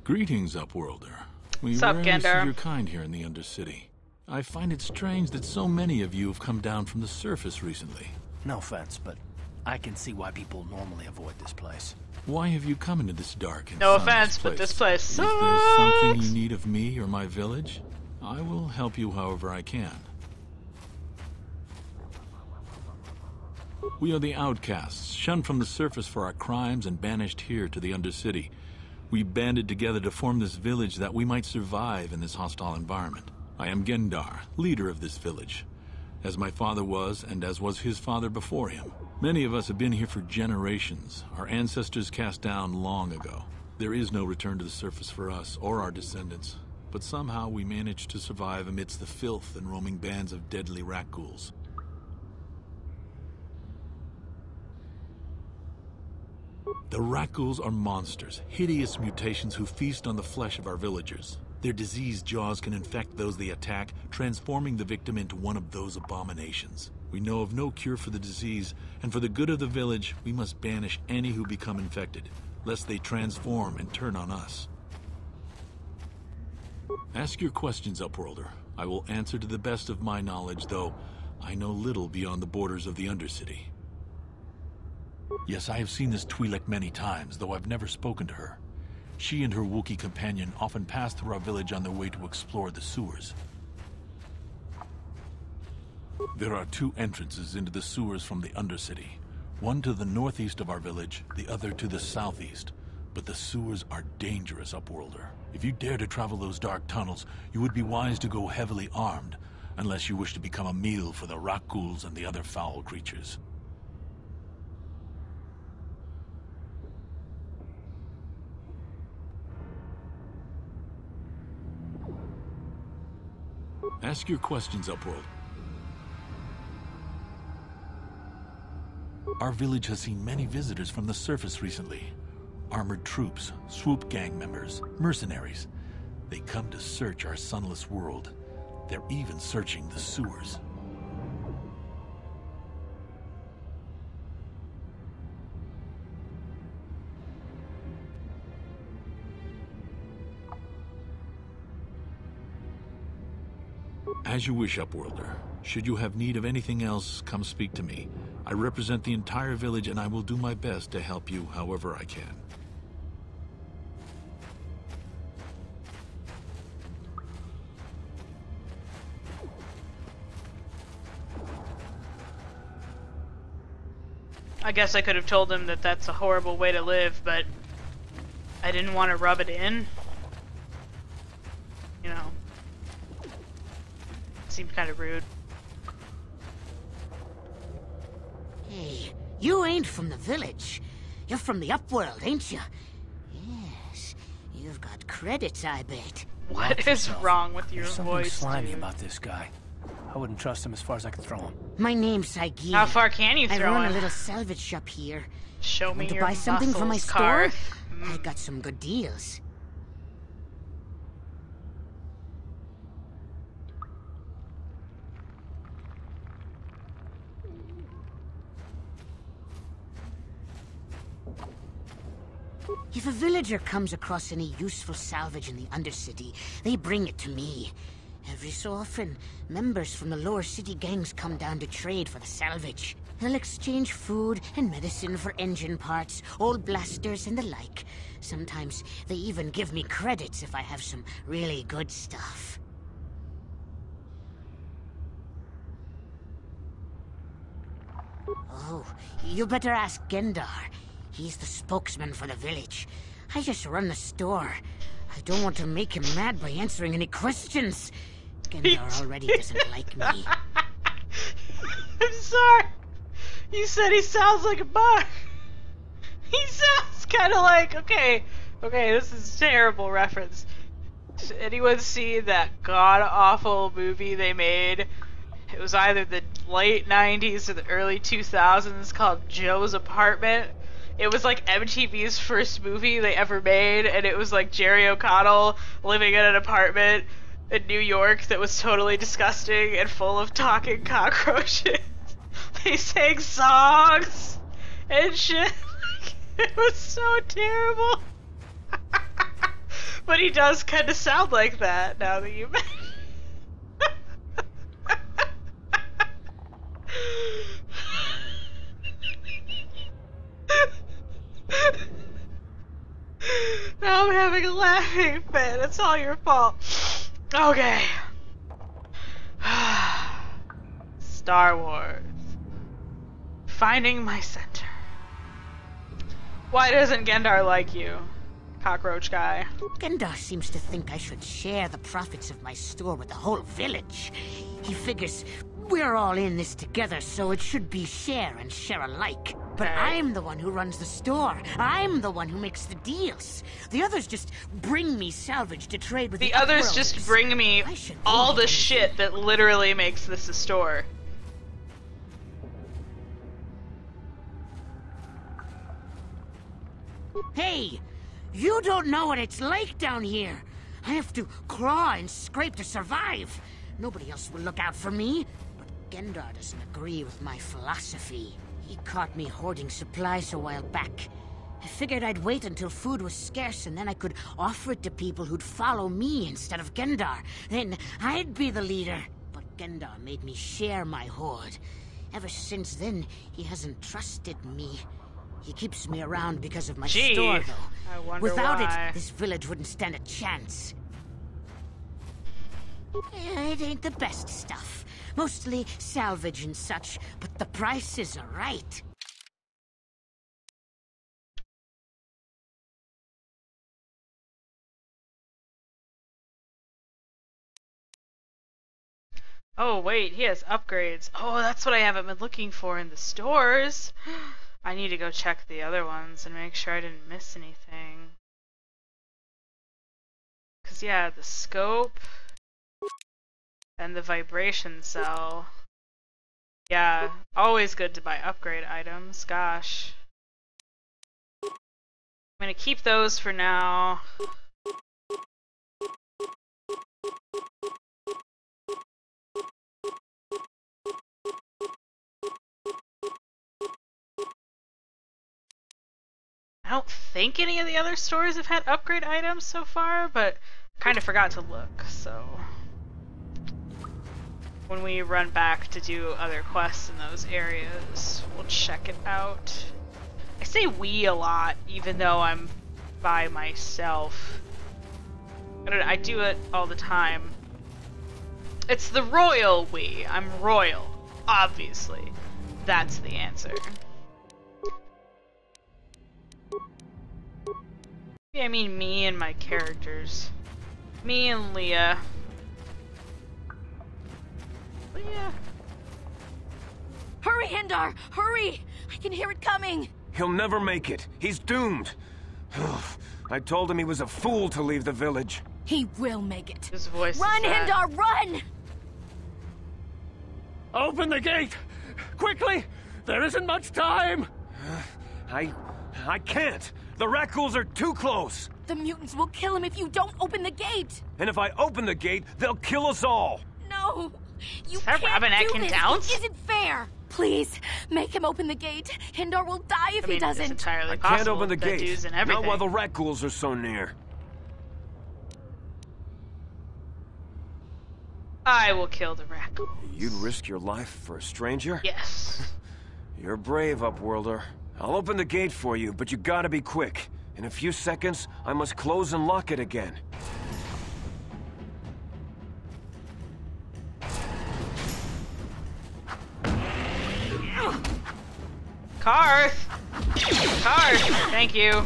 Greetings, Upworlder. We Sup, rarely see Gendar? your kind here in the Undercity. I find it strange that so many of you have come down from the surface recently. No offense, but I can see why people normally avoid this place. Why have you come into this dark and No sunless offense, but this place Is sucks. there something you need of me or my village? I will help you however I can. We are the outcasts, shunned from the surface for our crimes and banished here to the Undercity. We banded together to form this village that we might survive in this hostile environment. I am Gendar, leader of this village, as my father was and as was his father before him. Many of us have been here for generations, our ancestors cast down long ago. There is no return to the surface for us or our descendants, but somehow we managed to survive amidst the filth and roaming bands of deadly rat ghouls. The rat ghouls are monsters, hideous mutations who feast on the flesh of our villagers. Their diseased jaws can infect those they attack, transforming the victim into one of those abominations. We know of no cure for the disease, and for the good of the village, we must banish any who become infected, lest they transform and turn on us. Ask your questions, Upworlder. I will answer to the best of my knowledge, though I know little beyond the borders of the Undercity. Yes, I have seen this Twi'lek many times, though I've never spoken to her. She and her Wookiee companion often pass through our village on their way to explore the sewers. There are two entrances into the sewers from the Undercity. One to the northeast of our village, the other to the southeast. But the sewers are dangerous, Upworlder. If you dare to travel those dark tunnels, you would be wise to go heavily armed, unless you wish to become a meal for the rock ghouls and the other foul creatures. Ask your questions, Upworld. Our village has seen many visitors from the surface recently. Armored troops, swoop gang members, mercenaries. They come to search our sunless world. They're even searching the sewers. As you wish, Upworlder. Should you have need of anything else, come speak to me. I represent the entire village, and I will do my best to help you however I can. I guess I could have told him that that's a horrible way to live, but I didn't want to rub it in. You know. Seemed kind of rude. Hey, you ain't from the village. You're from the Upworld, ain't you? Yes, you've You've got credits, I bet. What is wrong with your There's something voice, slimy dude? about this guy. I wouldn't trust him as far as I could throw him. My name's Saigir. How far can you I throw run him? a little salvage shop here. Show me Want to your buy something from my muscles, store? Karth. I got some good deals. If a villager comes across any useful salvage in the Undercity, they bring it to me. Every so often, members from the lower city gangs come down to trade for the salvage. They'll exchange food and medicine for engine parts, old blasters, and the like. Sometimes they even give me credits if I have some really good stuff. Oh, you better ask Gendar. He's the spokesman for the village. I just run the store. I don't want to make him mad by answering any questions. Gendar already doesn't like me. I'm sorry. You said he sounds like a bug. He sounds kind of like, okay, this is a terrible reference. Did anyone see that god-awful movie they made? It was either the late 90s or the early 2000s called Joe's Apartment. It was like MTV's first movie they ever made, and it was like Jerry O'Connell living in an apartment in New York that was totally disgusting and full of talking cockroaches. They sang songs and shit. It was so terrible. But he does kind of sound like that now that you mention. Now I'm having a laughing fit. It's all your fault. Okay. Star Wars. Finding my center. Why doesn't Gendar like you, cockroach guy? Gendar seems to think I should share the profits of my store with the whole village. He figures we're all in this together, so it should be share and share alike. But I'm the one who runs the store. I'm the one who makes the deals. The others just bring me salvage to trade with the others just bring me all the shit that literally makes this a store. Hey, you don't know what it's like down here. I have to claw and scrape to survive. Nobody else will look out for me. But Gendar doesn't agree with my philosophy. He caught me hoarding supplies a while back. I figured I'd wait until food was scarce and then I could offer it to people who'd follow me instead of Gendar. Then I'd be the leader. But Gendar made me share my hoard. Ever since then, he hasn't trusted me. He keeps me around because of my store, though. I wonder Without why. it, this village wouldn't stand a chance. It ain't the best stuff. Mostly salvage and such, but the prices are right. Oh wait, he has upgrades. Oh, that's what I haven't been looking for in the stores. I need to go check the other ones and make sure I didn't miss anything. Cause yeah, the scope and the vibration cell. Yeah, always good to buy upgrade items, gosh. I'm gonna keep those for now. I don't think any of the other stores have had upgrade items so far, but I kind of forgot to look, so when we run back to do other quests in those areas, we'll check it out. I say we a lot, even though I'm by myself. I do it all the time. It's the royal we. I'm royal, obviously. That's the answer. Yeah, I mean me and my characters. Me and Leah. Leah. Hurry, Hendar! Hurry! I can hear it coming! He'll never make it. He's doomed. I told him he was a fool to leave the village. He will make it. His voice Run, is Hindar, run! Open the gate! Quickly! There isn't much time! I can't! The Rakghouls are too close! The mutants will kill him if you don't open the gate! And if I open the gate, they'll kill us all! No! You Is that can't Robin do Atkin this! Downs? It isn't fair! Please, make him open the gate. Hindar will die if he doesn't. It's entirely I possible. can't open the That gate. dude's in everything. Not while the Rakghouls are so near. I will kill the Rakghouls. You'd risk your life for a stranger? Yes. You're brave, Upworlder. I'll open the gate for you, but you gotta be quick. In a few seconds, I must close and lock it again. Karth! Karth! Thank you.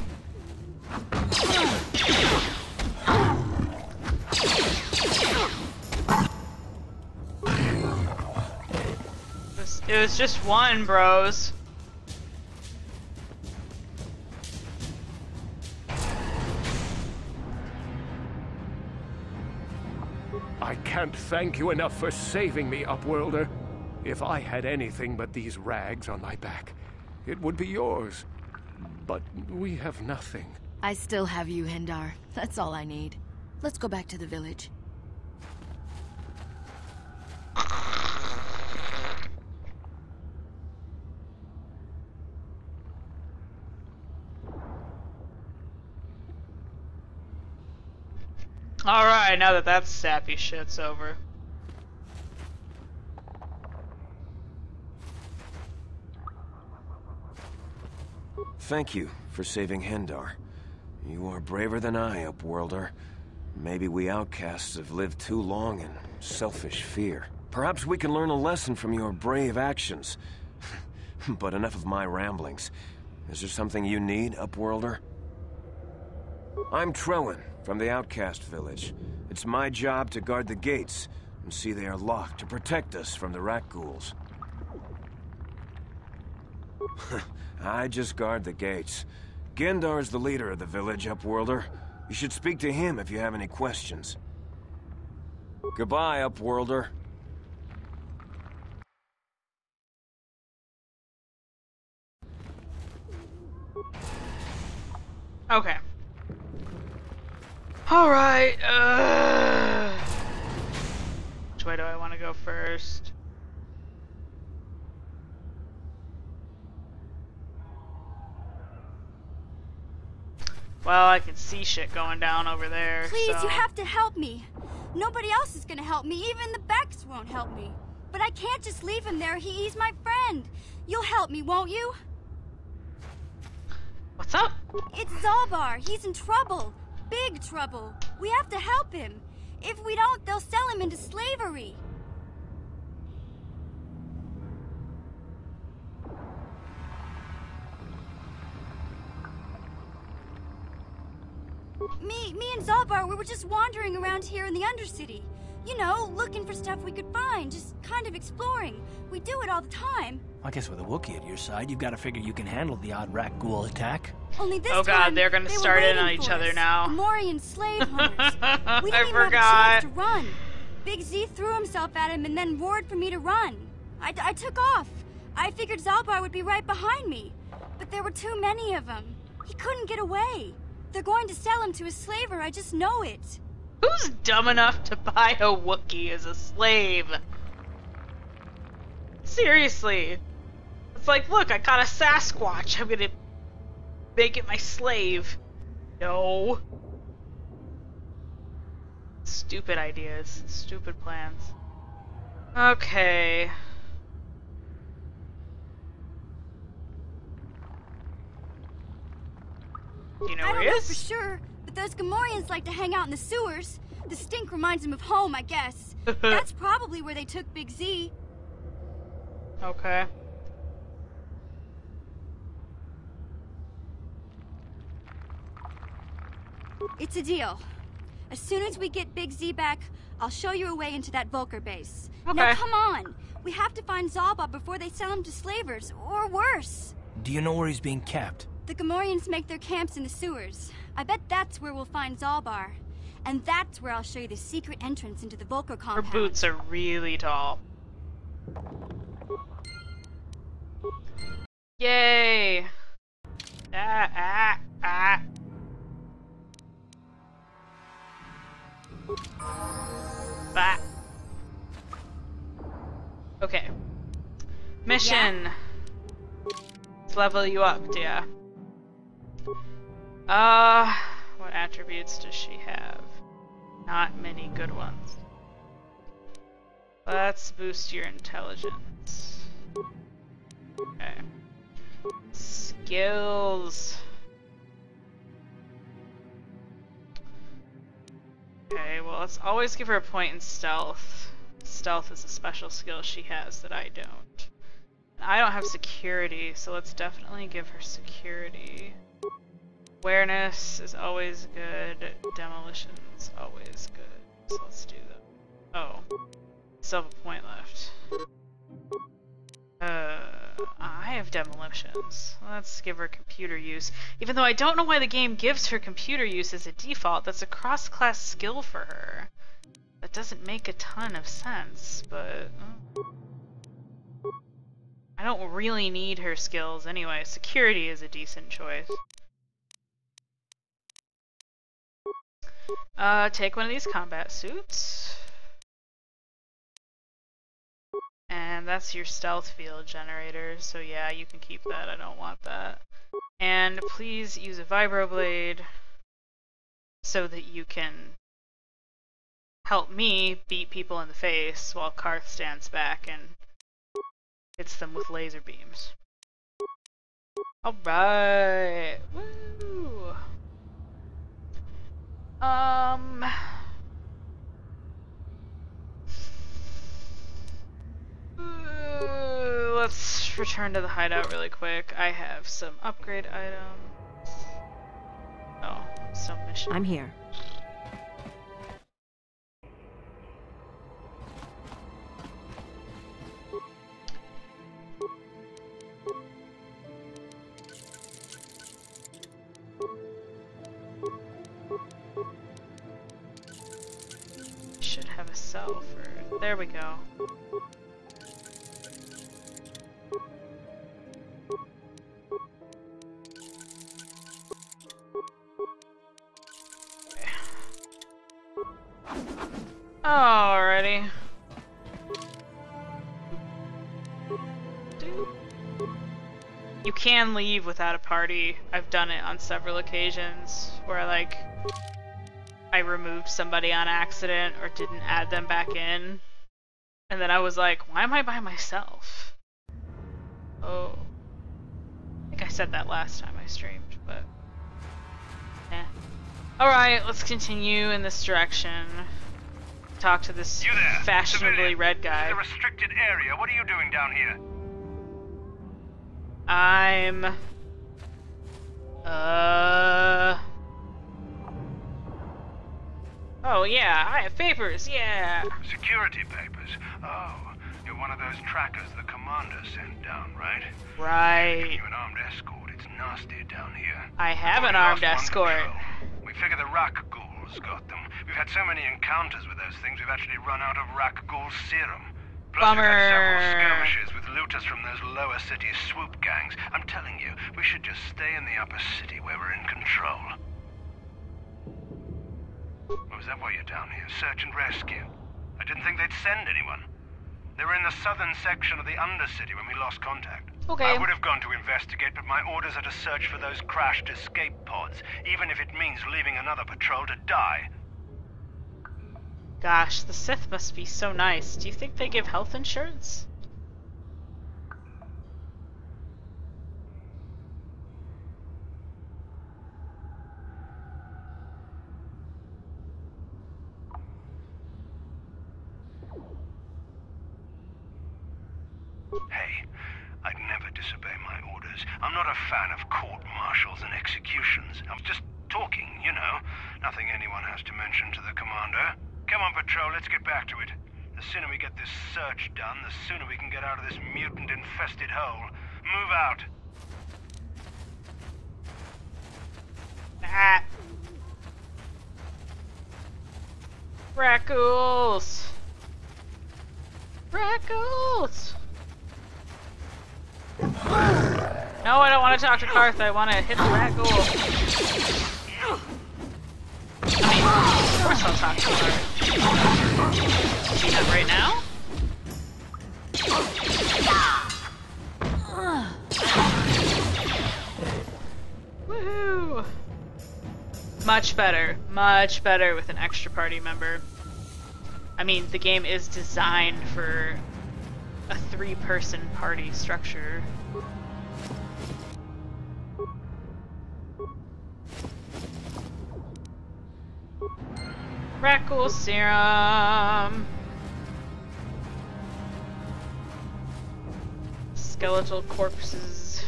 It was just one, bros. I can't thank you enough for saving me, Upworlder. If I had anything but these rags on my back, it would be yours. But we have nothing. I still have you, Hindar. That's all I need. Let's go back to the village. Alright, now that sappy shit's over. Thank you for saving Hindar. You are braver than I, Upworlder. Maybe we outcasts have lived too long in selfish fear. Perhaps we can learn a lesson from your brave actions. But enough of my ramblings. Is there something you need, Upworlder? I'm Trellin, from the Outcast Village. It's my job to guard the gates and see they are locked to protect us from the Rakghouls. I just guard the gates. Gendar's the leader of the village, Upworlder. You should speak to him if you have any questions. Goodbye, Upworlder. Okay. Alright, which way do I want to go first? Well, I can see shit going down over there. Please, so. you have to help me. Nobody else is gonna help me. Even the Becks won't help me. But I can't just leave him there. He's my friend. You'll help me, won't you? What's up? It's Zalbar. He's in trouble. Big trouble. We have to help him. If we don't, they'll sell him into slavery. Me and Zalbar, we were just wandering around here in the Undercity. You know, looking for stuff we could find, just kind of exploring. We do it all the time. I guess with a Wookiee at your side, you've got to figure you can handle the odd Rakghoul attack. Only this oh time, god, they're gonna start in on each other now. Gamorrean slave hunters. We didn't even forgot. have a chance to run. Big Z threw himself at him and then roared for me to run. I took off. I figured Zalbar would be right behind me. But there were too many of them. He couldn't get away. They're going to sell him to a slaver, I just know it. Who's dumb enough to buy a Wookiee as a slave? Seriously. It's like, look, I caught a Sasquatch. I'm gonna make it my slave. No. Stupid ideas. Stupid plans. Okay. Do you know where he I don't know is? for sure, but those Gamorreans like to hang out in the sewers. The stink reminds them of home, I guess. That's probably where they took Big Z. Okay. It's a deal. As soon as we get Big Z back, I'll show you a way into that Vulcar base. Okay. Now come on! We have to find Zalba before they sell him to slavers, or worse. Do you know where he's being kept? The Gamorreans make their camps in the sewers. I bet that's where we'll find Zalbar. And that's where I'll show you the secret entrance into the Volker compound. Her boots are really tall. Yay! Bah. Okay. Mission. Yeah. Let's level you up, dear. What attributes does she have? Not many good ones. Let's boost your intelligence. Okay. Skills. Okay, well, let's always give her a point in stealth. Stealth is a special skill she has that I don't. And I don't have security, so let's definitely give her security. Awareness is always good. Demolition is always good. So let's do that. Oh. Still have a point left. I have demolitions. Let's give her computer use. Even though I don't know why the game gives her computer use as a default. That's a cross-class skill for her. That doesn't make a ton of sense, but... I don't really need her skills anyway. Security is a decent choice. Take one of these combat suits. And that's your stealth field generator, so yeah, you can keep that. I don't want that. And please use a vibroblade so that you can help me beat people in the face while Karth stands back and hits them with laser beams. Alright! Woo! Let's return to the hideout really quick. I have some upgrade items. Oh, some mission. I'm here. Should have a cell for... There we go. Alrighty. You can leave without a party. I've done it on several occasions where I removed somebody on accident or didn't add them back in. And then I was like, why am I by myself? Oh. I think I said that last time I streamed, but... eh. Alright, let's continue in this direction. Talk to this fashionably red guy. This is a restricted area. What are you doing down here? I'm... Oh yeah, I have papers, yeah! Security papers? Oh, you're one of those trackers the commander sent down, right? Right. Giving you an armed escort. It's nasty down here. I have an armed escort. We figure the Rak ghouls got them. We've had so many encounters with those things, we've actually run out of Rak ghoul serum. Plus, Bummer. we've had several skirmishes with looters from those lower city swoop gangs. I'm telling you, we should just stay in the upper city where we're in control. Oh, is that why you're down here? Search and rescue? I didn't think they'd send anyone. They were in the southern section of the Undercity when we lost contact. Okay. I would have gone to investigate, but my orders are to search for those crashed escape pods, even if it means leaving another patrol to die. Gosh, the Sith must be so nice. Do you think they give health insurance? Hey, I'd never disobey my orders. I'm not a fan of court-martials and executions. I'm just talking, you know. Nothing anyone has to mention to the commander. Come on, Patrol, let's get back to it. The sooner we get this search done, the sooner we can get out of this mutant-infested hole. Move out. Rackles! Rackles! No, I don't want to talk to Karth. I want to hit the rat ghoul. I mean, of course I'll talk to Karth. See that right now? Woohoo! Much better with an extra party member. I mean, the game is designed for a 3-person party structure. Rackle serum. Skeletal corpses.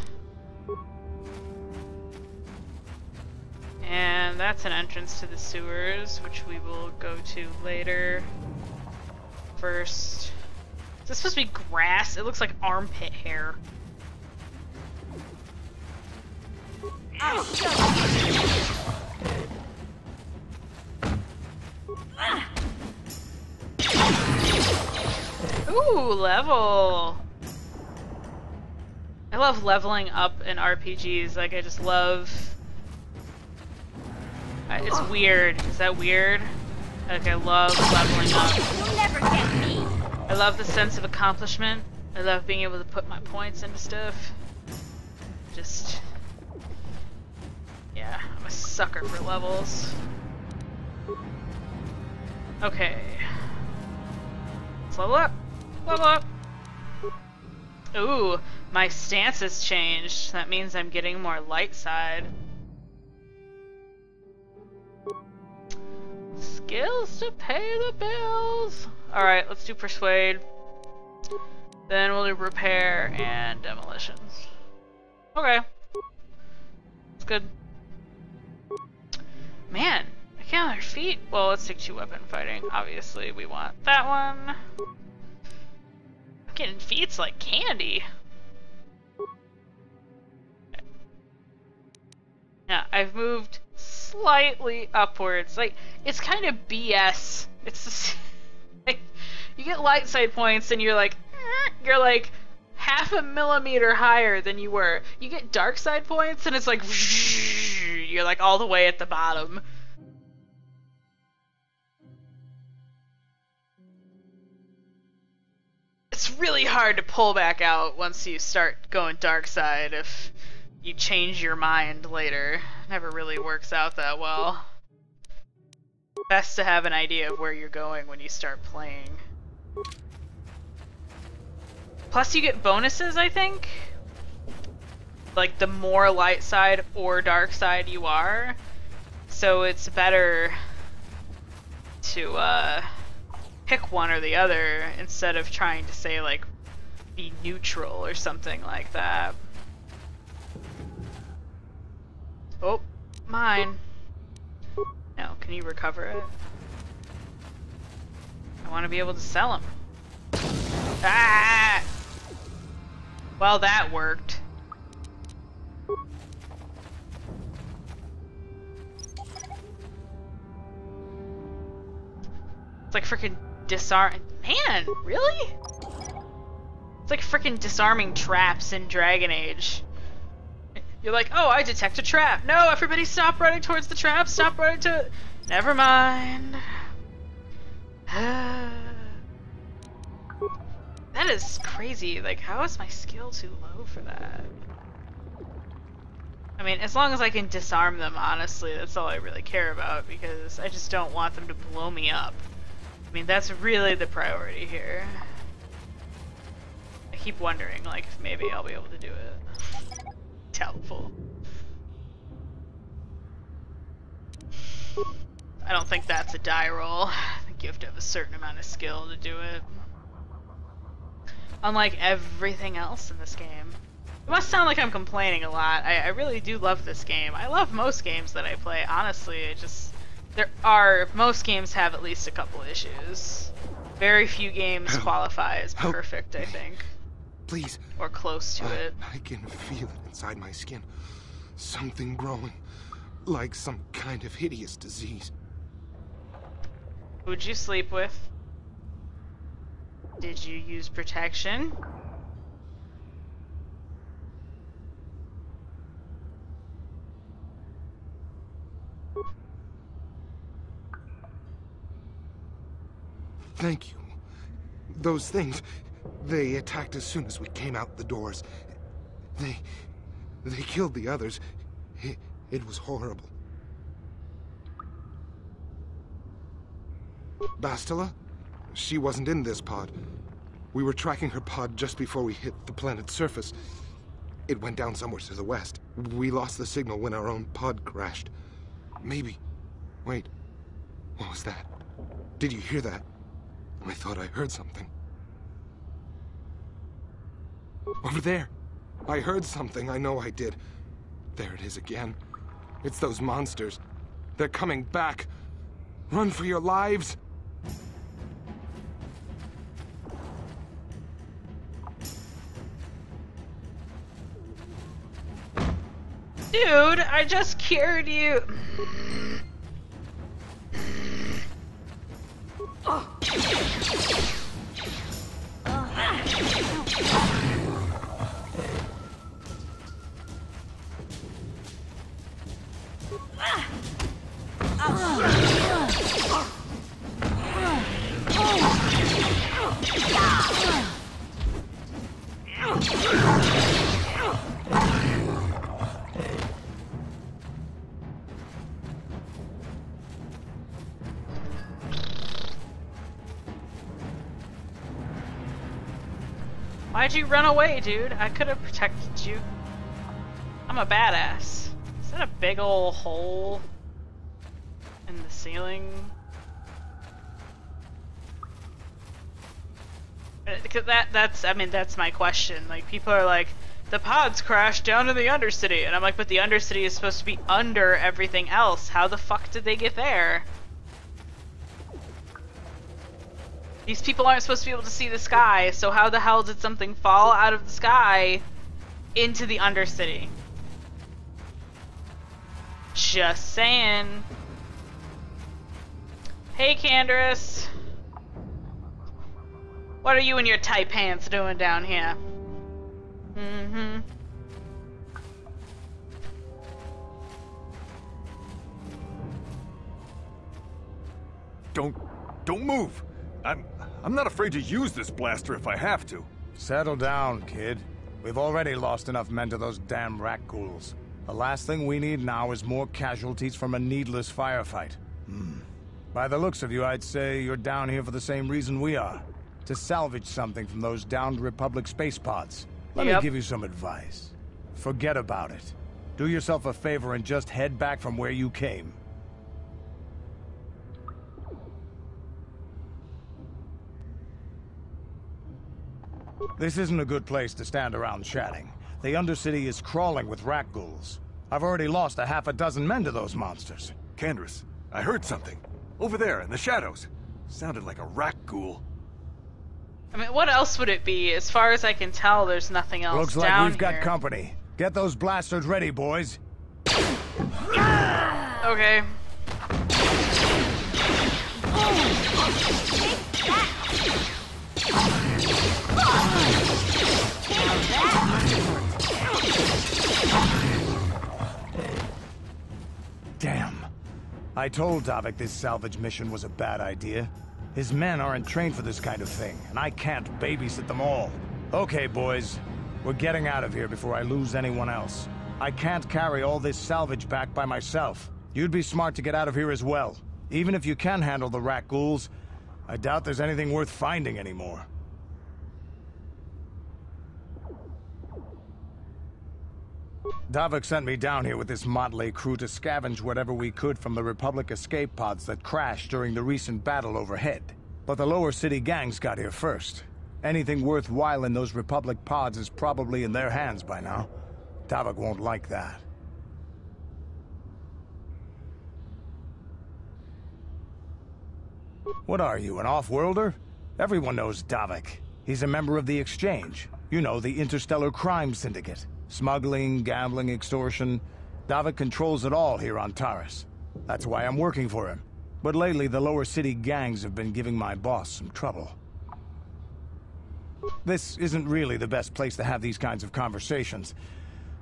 And that's an entrance to the sewers, which we will go to later. First. Is this supposed to be grass? It looks like armpit hair. Ooh, level! I love leveling up in RPGs. Like, I just love... it's weird. Is that weird? Like, I love leveling up. You'll never get me. I love the sense of accomplishment. I love being able to put my points into stuff. Just... yeah, I'm a sucker for levels. Okay. Let's level up. Level up. Ooh, my stance has changed. That means I'm getting more light side. Skills to pay the bills. Alright, let's do persuade. Then we'll do repair and demolitions. Okay. That's good. Man, I can't on their feet. Well, let's take 2 weapon fighting. Obviously, we want that one. I'm getting feats like candy. Yeah, I've moved slightly upwards. Like, it's kind of BS. It's just, like, you get light side points and you're like half a millimeter higher than you were. You get dark side points and it's like you're like all the way at the bottom. It's really hard to pull back out once you start going dark side if you change your mind later. Never really works out that well. Best to have an idea of where you're going when you start playing. Plus you get bonuses, I think? Like the more light side or dark side you are. So it's better to pick one or the other instead of trying to say like be neutral or something like that. Oh, mine. No, can you recover it? I want to be able to sell them. Ah! Well, that worked. It's like freaking disarm. Man, really? It's like freaking disarming traps in Dragon Age. You're like, oh, I detect a trap. No, everybody stop running towards the trap. Stop running to it. Never mind. That is crazy. Like, how is my skill too low for that? I mean, as long as I can disarm them, honestly, that's all I really care about, because I just don't want them to blow me up. I mean, that's really the priority here. I keep wondering, like, if maybe I'll be able to do it. Doubtful. I don't think that's a die roll. I think you have to have a certain amount of skill to do it. Unlike everything else in this game. It must sound like I'm complaining a lot. I really do love this game. I love most games that I play, honestly. It just... most games have at least a couple issues. Very few games qualify as perfect, I think. Please. Or close to it. I can feel it inside my skin. Something growing. Like some kind of hideous disease. Who'd you sleep with? Did you use protection? Thank you. Those things, they attacked as soon as we came out the doors. They killed the others. It was horrible. Bastila? She wasn't in this pod. We were tracking her pod just before we hit the planet's surface. It went down somewhere to the west. We lost the signal when our own pod crashed. Maybe... Wait. What was that? Did you hear that? I thought I heard something. Over there. I heard something. I know I did. There it is again. It's those monsters. They're coming back. Run for your lives. Dude, I just cured you. Why'd you run away, dude? I could have protected you. I'm a badass. Is that a big ol' hole in the ceiling? Because that's my question. Like, people are like, the pods crashed down to the Undercity, and I'm like, but the Undercity is supposed to be under everything else. How the fuck did they get there? These people aren't supposed to be able to see the sky, so how the hell did something fall out of the sky into the Undercity? Just saying. Hey, Candace. What are you and your tight pants doing down here? Mm-hmm. Don't move. I'm not afraid to use this blaster if I have to. Settle down, kid. We've already lost enough men to those damn rat ghouls. The last thing we need now is more casualties from a needless firefight. By the looks of you, I'd say you're down here for the same reason we are. To salvage something from those downed Republic space pods. Let me give you some advice. Forget about it. Do yourself a favor and just head back from where you came. This isn't a good place to stand around chatting. The Undercity is crawling with rat ghouls. I've already lost a half a dozen men to those monsters. Candace, I heard something. Over there, in the shadows. Sounded like a rat ghoul. I mean, what else would it be? As far as I can tell, there's nothing else Looks down like we've got here. company. Get those blasters ready, boys. Okay. Damn. I told Davik this salvage mission was a bad idea. His men aren't trained for this kind of thing, and I can't babysit them all. Okay, boys. We're getting out of here before I lose anyone else. I can't carry all this salvage back by myself. You'd be smart to get out of here as well. Even if you can handle the rat ghouls, I doubt there's anything worth finding anymore. Davik sent me down here with this motley crew to scavenge whatever we could from the Republic escape pods that crashed during the recent battle overhead. But the lower city gangs got here first. Anything worthwhile in those Republic pods is probably in their hands by now. Davik won't like that. What are you, an off-worlder? Everyone knows Davik. He's a member of the Exchange. You know, the Interstellar Crime Syndicate. Smuggling, gambling, extortion. Davik controls it all here on Taris. That's why I'm working for him. But lately, the lower city gangs have been giving my boss some trouble. This isn't really the best place to have these kinds of conversations,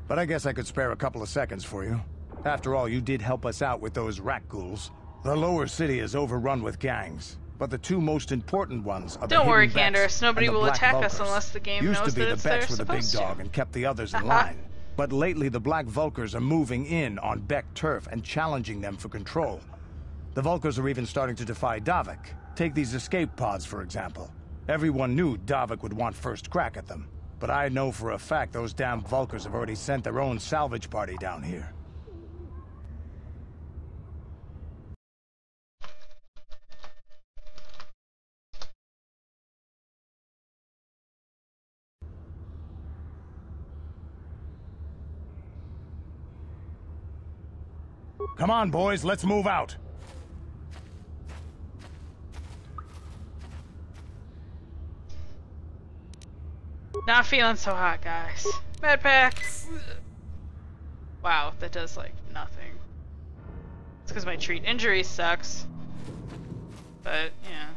but I guess I could spare a couple of seconds for you. After all, you did help us out with those rat ghouls. The lower city is overrun with gangs, but the two most important ones are the Don't worry, hidden Becks Candace. Nobody and the will Black attack Vulkars. us unless the game Used knows to be that the it's there Becks were the big supposed dog to. and kept the others in line. But lately, the Black Vulkars are moving in on Beck turf and challenging them for control. The Vulkars are even starting to defy Davik. Take these escape pods, for example. Everyone knew Davik would want first crack at them. But I know for a fact those damn Vulkars have already sent their own salvage party down here. Come on, boys, let's move out. Not feeling so hot, guys. Med pack. Wow, that does like nothing. It's because my treat injury sucks. But yeah.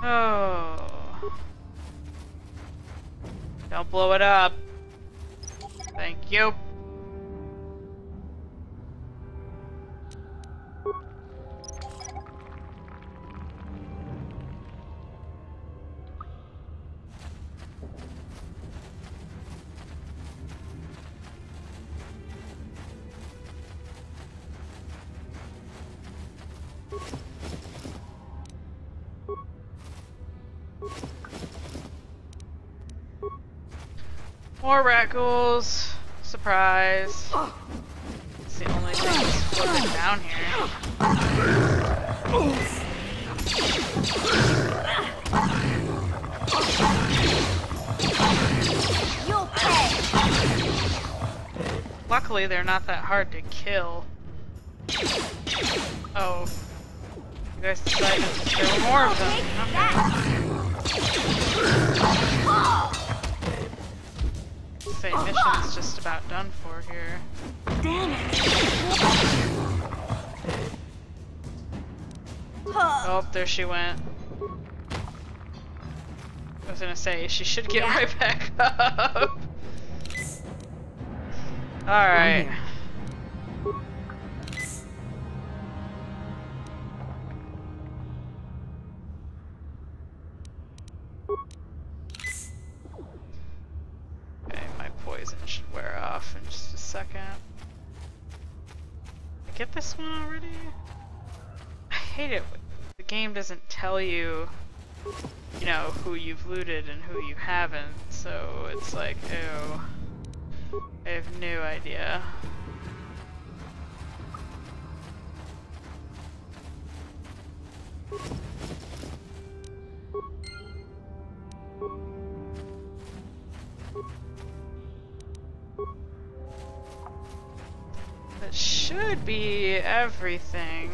Oh. Don't blow it up. Thank you. More rat ghouls. Surprise. It's the only thing that's floating down here. You'll pay. Luckily, they're not that hard to kill. Oh. You guys decided there were more of them. Okay. Say mission's just about done for here. Damn it. Oh, there she went. I was gonna say, she should get right back up. Alright. Okay, my poison should wear off in just a second. I get this one already? I hate it when the game doesn't tell you, you know, who you've looted and who you haven't, so it's like, ew. I have no idea. That should be everything.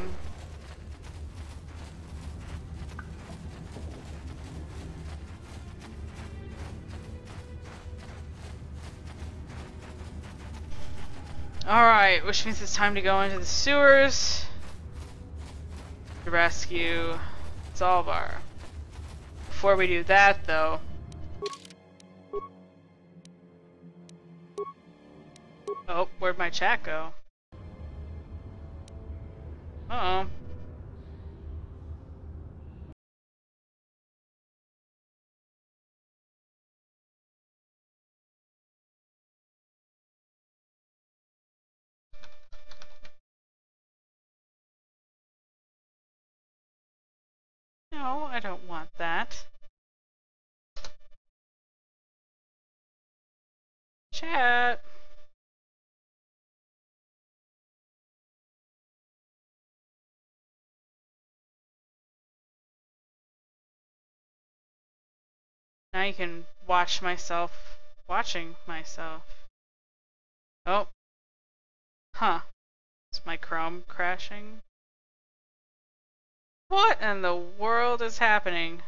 Alright, which means it's time to go into the sewers to rescue Zalbar. Before we do that, though, oh, where'd my chat go? Uh-oh. No, I don't want that. Chat. Now you can watch myself watching myself. Oh. Huh. Is my Chrome crashing? What in the world is happening?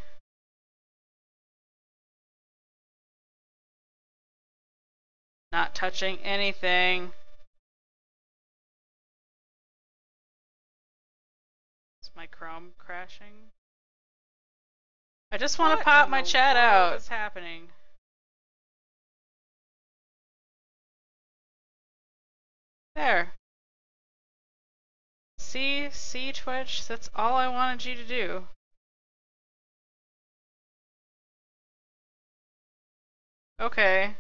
Not touching anything. my Chrome crashing? I just want to pop my chat out. What's happening? There. See, Twitch? That's all I wanted you to do. Okay.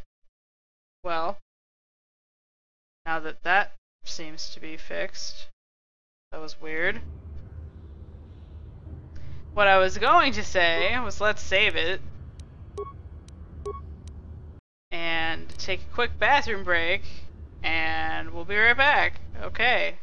Well, now that that seems to be fixed. That was weird. What I was going to say was let's save it. And take a quick bathroom break. And we'll be right back. Okay.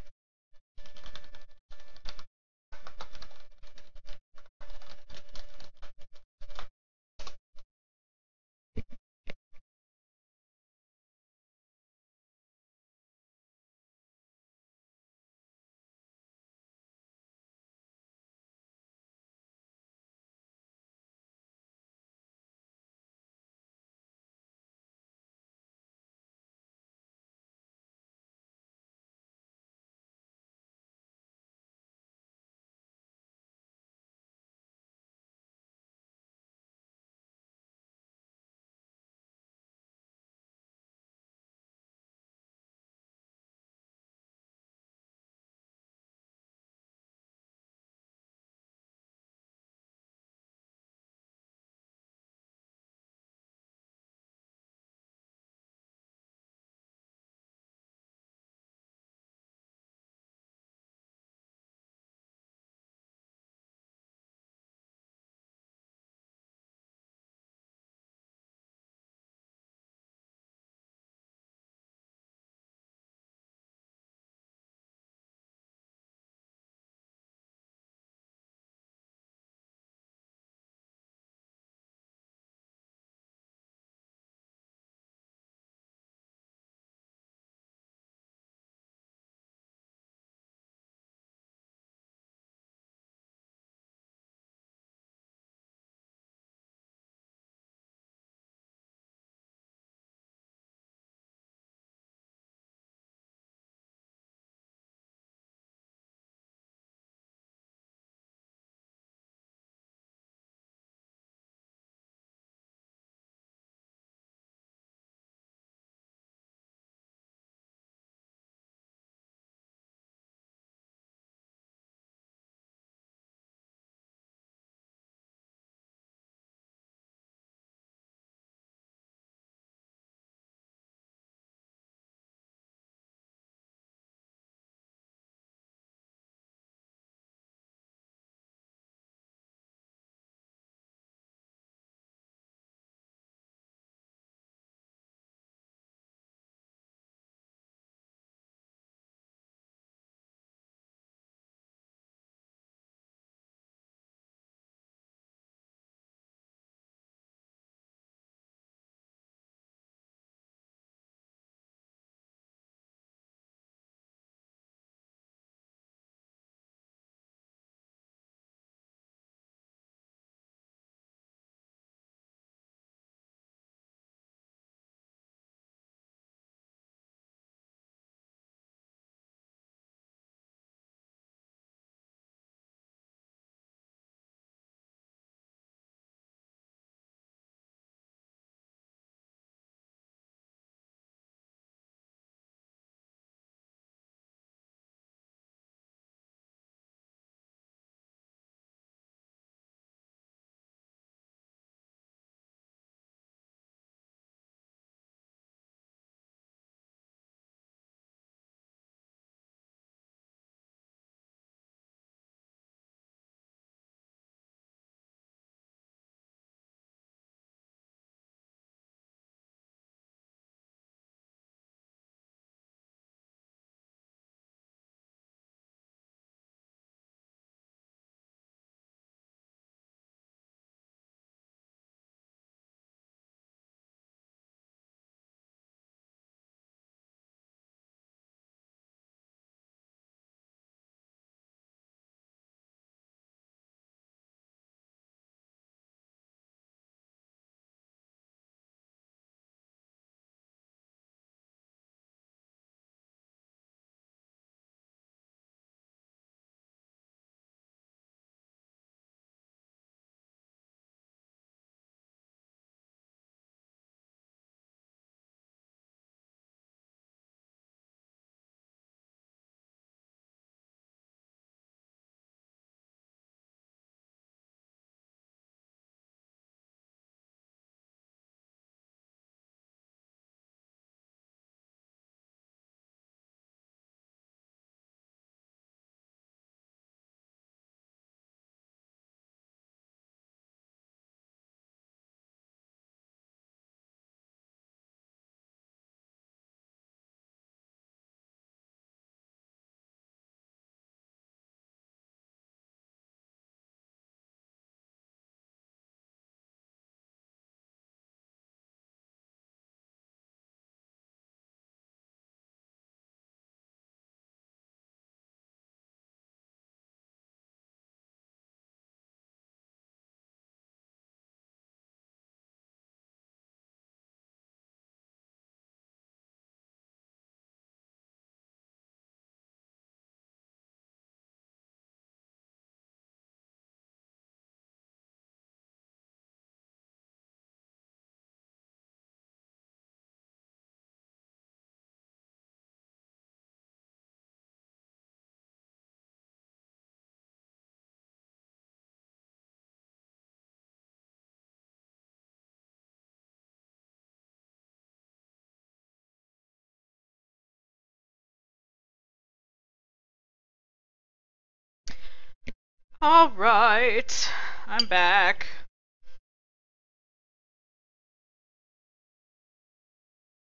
Alright, I'm back.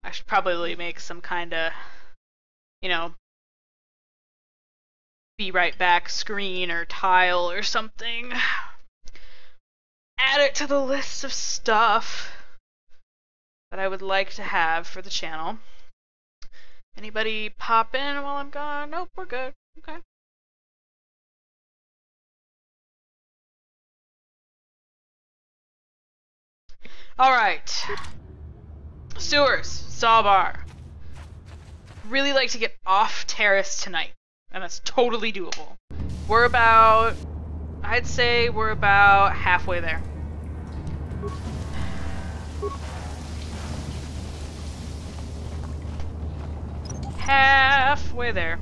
I should probably make some kind of, you know, be right back screen or tile or something. Add it to the list of stuff that I would like to have for the channel. Anybody pop in while I'm gone? Nope, we're good. Okay. Alright. Sewers, Sawbar. Really like to get off terrace tonight, and that's totally doable. We're about, I'd say we're about halfway there. Halfway there.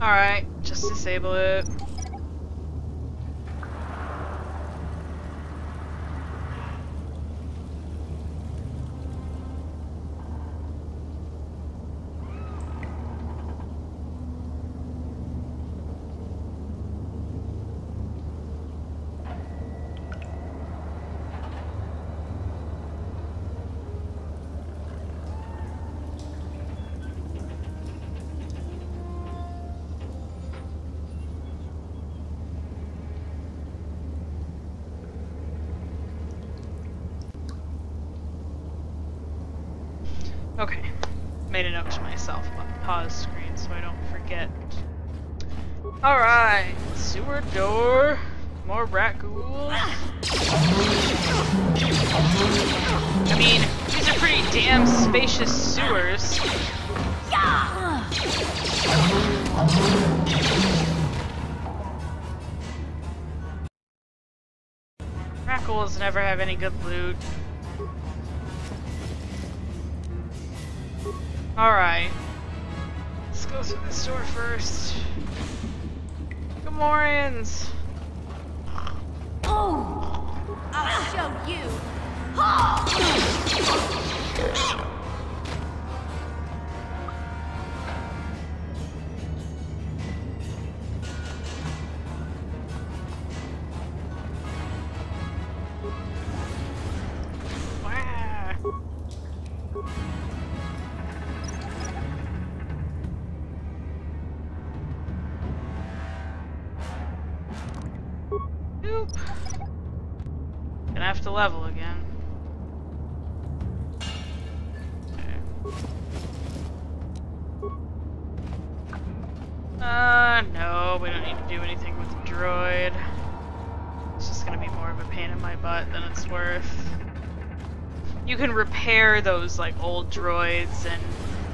Alright, just disable it. Okay, made a note to myself about the pause screen so I don't forget. Alright, sewer door, more rat ghouls. I mean, these are pretty damn spacious sewers. Rat ghouls never have any good loot. Alright. Let's go through this door first. Good mornings. Oh! I'll show you. Nope. Gonna have to level again. No, we don't need to do anything with the droid. It's just gonna be more of a pain in my butt than it's worth. You can repair those, like, old droids and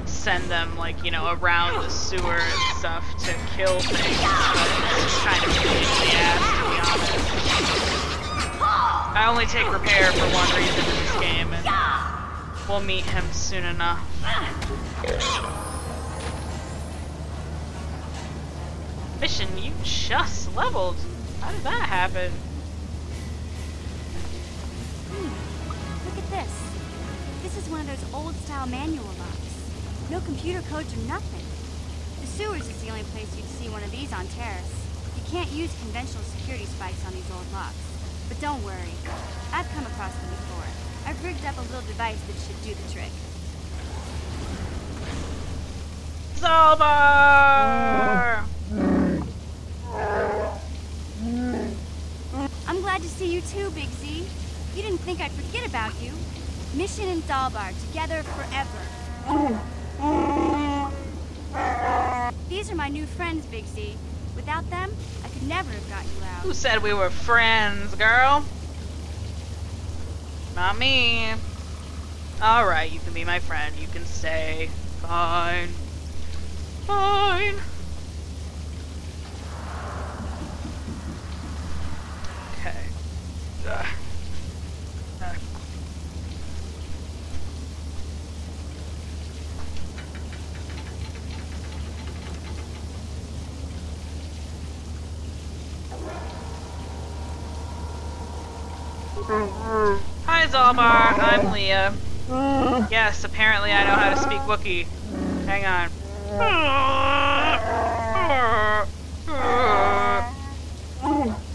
send them, like, you know, around the sewer and stuff to kill things, but it's just kind of a pain in the ass, to be honest. I only take repair for one reason in this game, and we'll meet him soon enough. Mission, you just leveled. How did that happen? Look at this. This is one of those old-style manual locks. No computer codes or nothing. The sewers is the only place you'd see one of these on Terrace. You can't use conventional security spikes on these old locks. But don't worry. I've come across them before. I've rigged up a little device that should do the trick. Zalbar! I'm glad to see you too, Big Z. You didn't think I'd forget about you. Mission and Zalbar, together forever. These are my new friends, Big Z. Without them, I could never have got you out. Who said we were friends, girl? Not me. Alright, you can be my friend. You can stay. Fine. Fine. Okay. Hi, Zalbar. I'm Leah. Yes, apparently I know how to speak Wookiee. Hang on.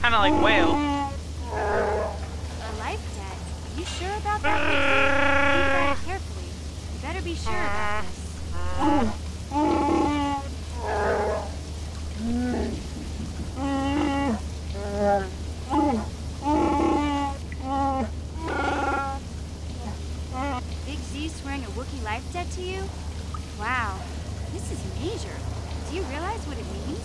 Kind of like whale. A life debt? You sure about that, Biggie? Think about it carefully. You better be sure about this. Big Z swearing a Wookiee life debt to you? Wow, this is major. Do you realize what it means?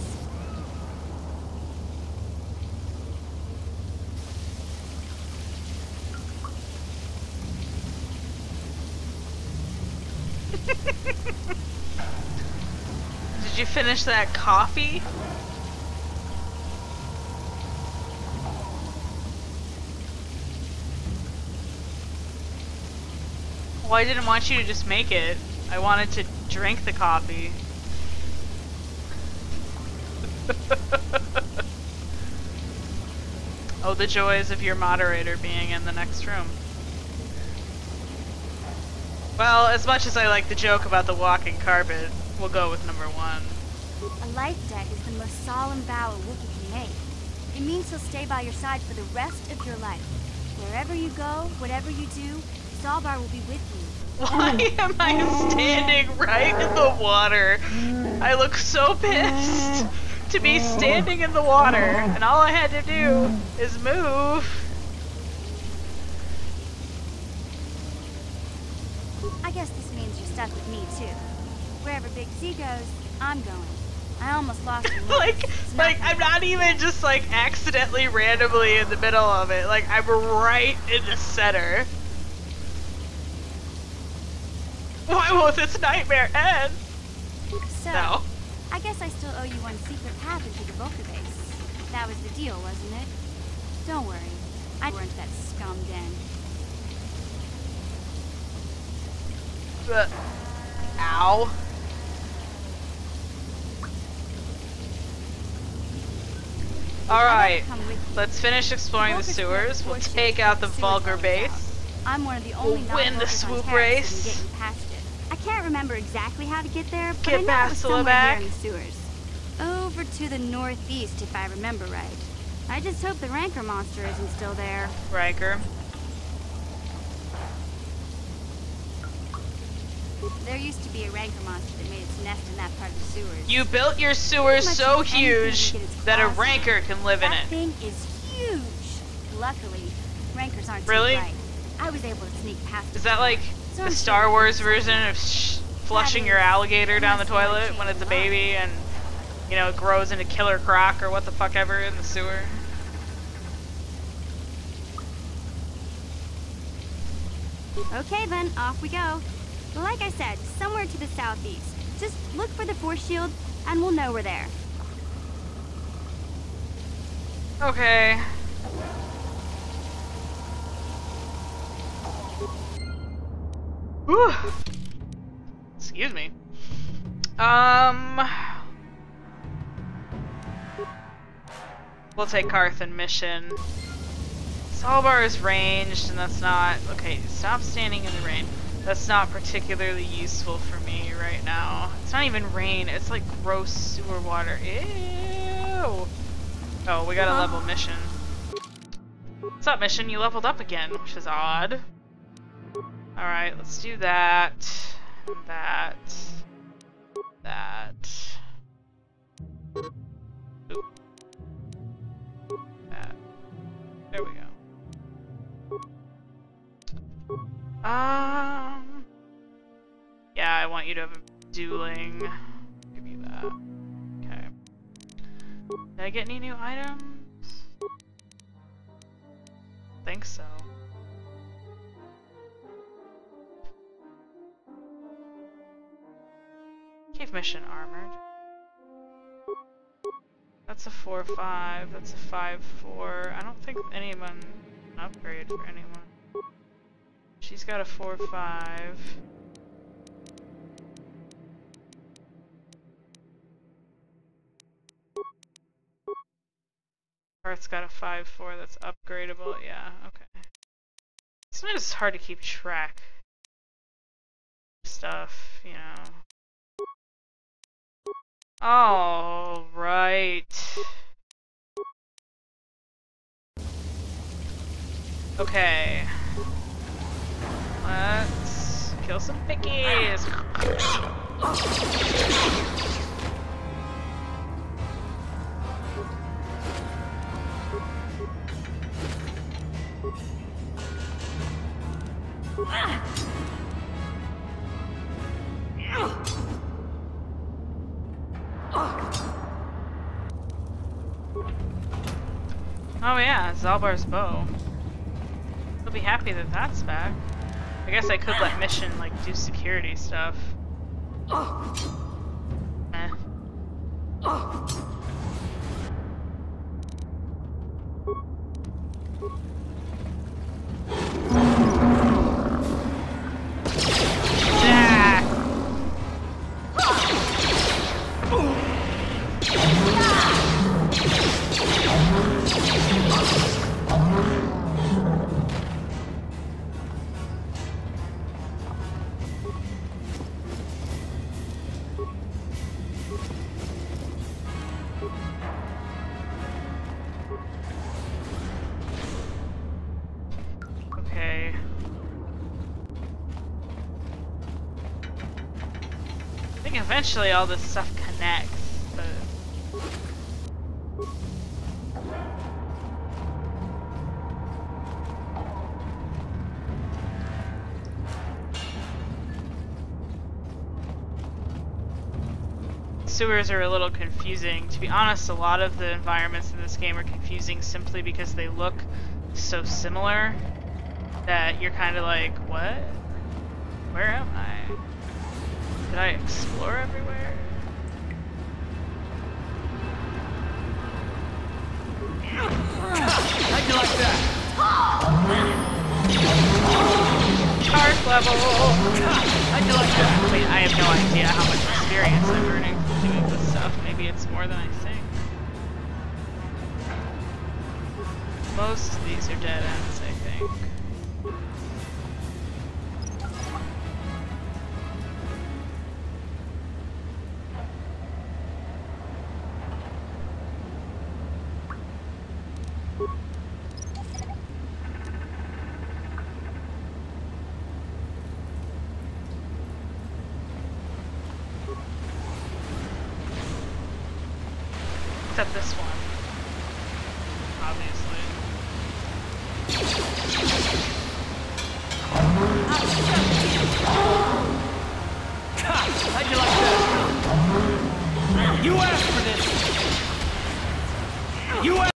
Did you finish that coffee? Well, I didn't want you to just make it. I wanted to drink the coffee. Oh, the joys of your moderator being in the next room. Well, as much as I like the joke about the walking carpet, we'll go with number 1. A life debt is the most solemn vow a Wookiee can make. It means he'll stay by your side for the rest of your life. Wherever you go, whatever you do, Zalbar will be with you. Why am I standing right in the water? I look so pissed to be standing in the water, and all I had to do is move. I guess this means you're stuck with me, too. Wherever Big Z goes, I'm going. I almost lost you. like I'm not even just like accidentally randomly in the middle of it. Like I'm right in the center. Why won't this nightmare end? So, no. I guess I still owe you one secret path into the Vulcan base. That was the deal, wasn't it? Don't worry. I weren't that scum den. Ow. Alright, let's finish exploring the sewers. We'll take out the Vulgar base. I'm one of the only we'll win the swoop race. I can't remember exactly how to get there, but get I know it was somewhere back. here in the sewers. Over to the northeast, if I remember right. I just hope the Rancor monster isn't still there. Rancor. There used to be a Rancor monster that made its nest in that part of the sewers. You built your sewers so huge that a Rancor can live in it. That thing is huge. Luckily, Rancors aren't really? too bright. I was able to sneak past. Is that like the Star Wars version of flushing your alligator down the toilet when it's a baby and, you know, it grows into Killer Croc or what the fuck ever in the sewer? Okay then, off we go. Like I said, somewhere to the southeast. Just look for the force shield and we'll know we're there. Okay. Whew. Excuse me. We'll take Carthan mission. Zalbar is ranged, and that's not... Okay, stop standing in the rain. That's not particularly useful for me right now. It's not even rain, it's like gross sewer water. Ew! Oh, we got a level mission. What's up, mission? You leveled up again, which is odd. Alright, let's do that. That. Oop. That. There we go. Yeah, I want you to have a dueling. Give you that. Okay. Did I get any new items? Think so. Cave mission armored. That's a 4-5. That's a 5-4. I don't think anyone upgrade for anyone. She's got a 4-5. Heart's got a 5-4 that's upgradable. Yeah, okay. Sometimes it's hard to keep track of stuff, you know. All right. Okay. Let's kill some pickies. Oh yeah, Zalbar's bow. He'll be happy that that's back. I guess I could let Mission, like, do security stuff. Eh. Okay. I think eventually all this stuff connects, but... Sewers are a little confusing. To be honest, a lot of the environments in this game are confusing simply because they look so similar that you're kind of like, what? Where am I? Did I explore everywhere? How'd you like that? Charge level! How'd you like that? Wait, I have no idea how much experience I'm earning from doing this stuff. Maybe it's more than I think. Most of these are dead ends, I think. Except this one, obviously.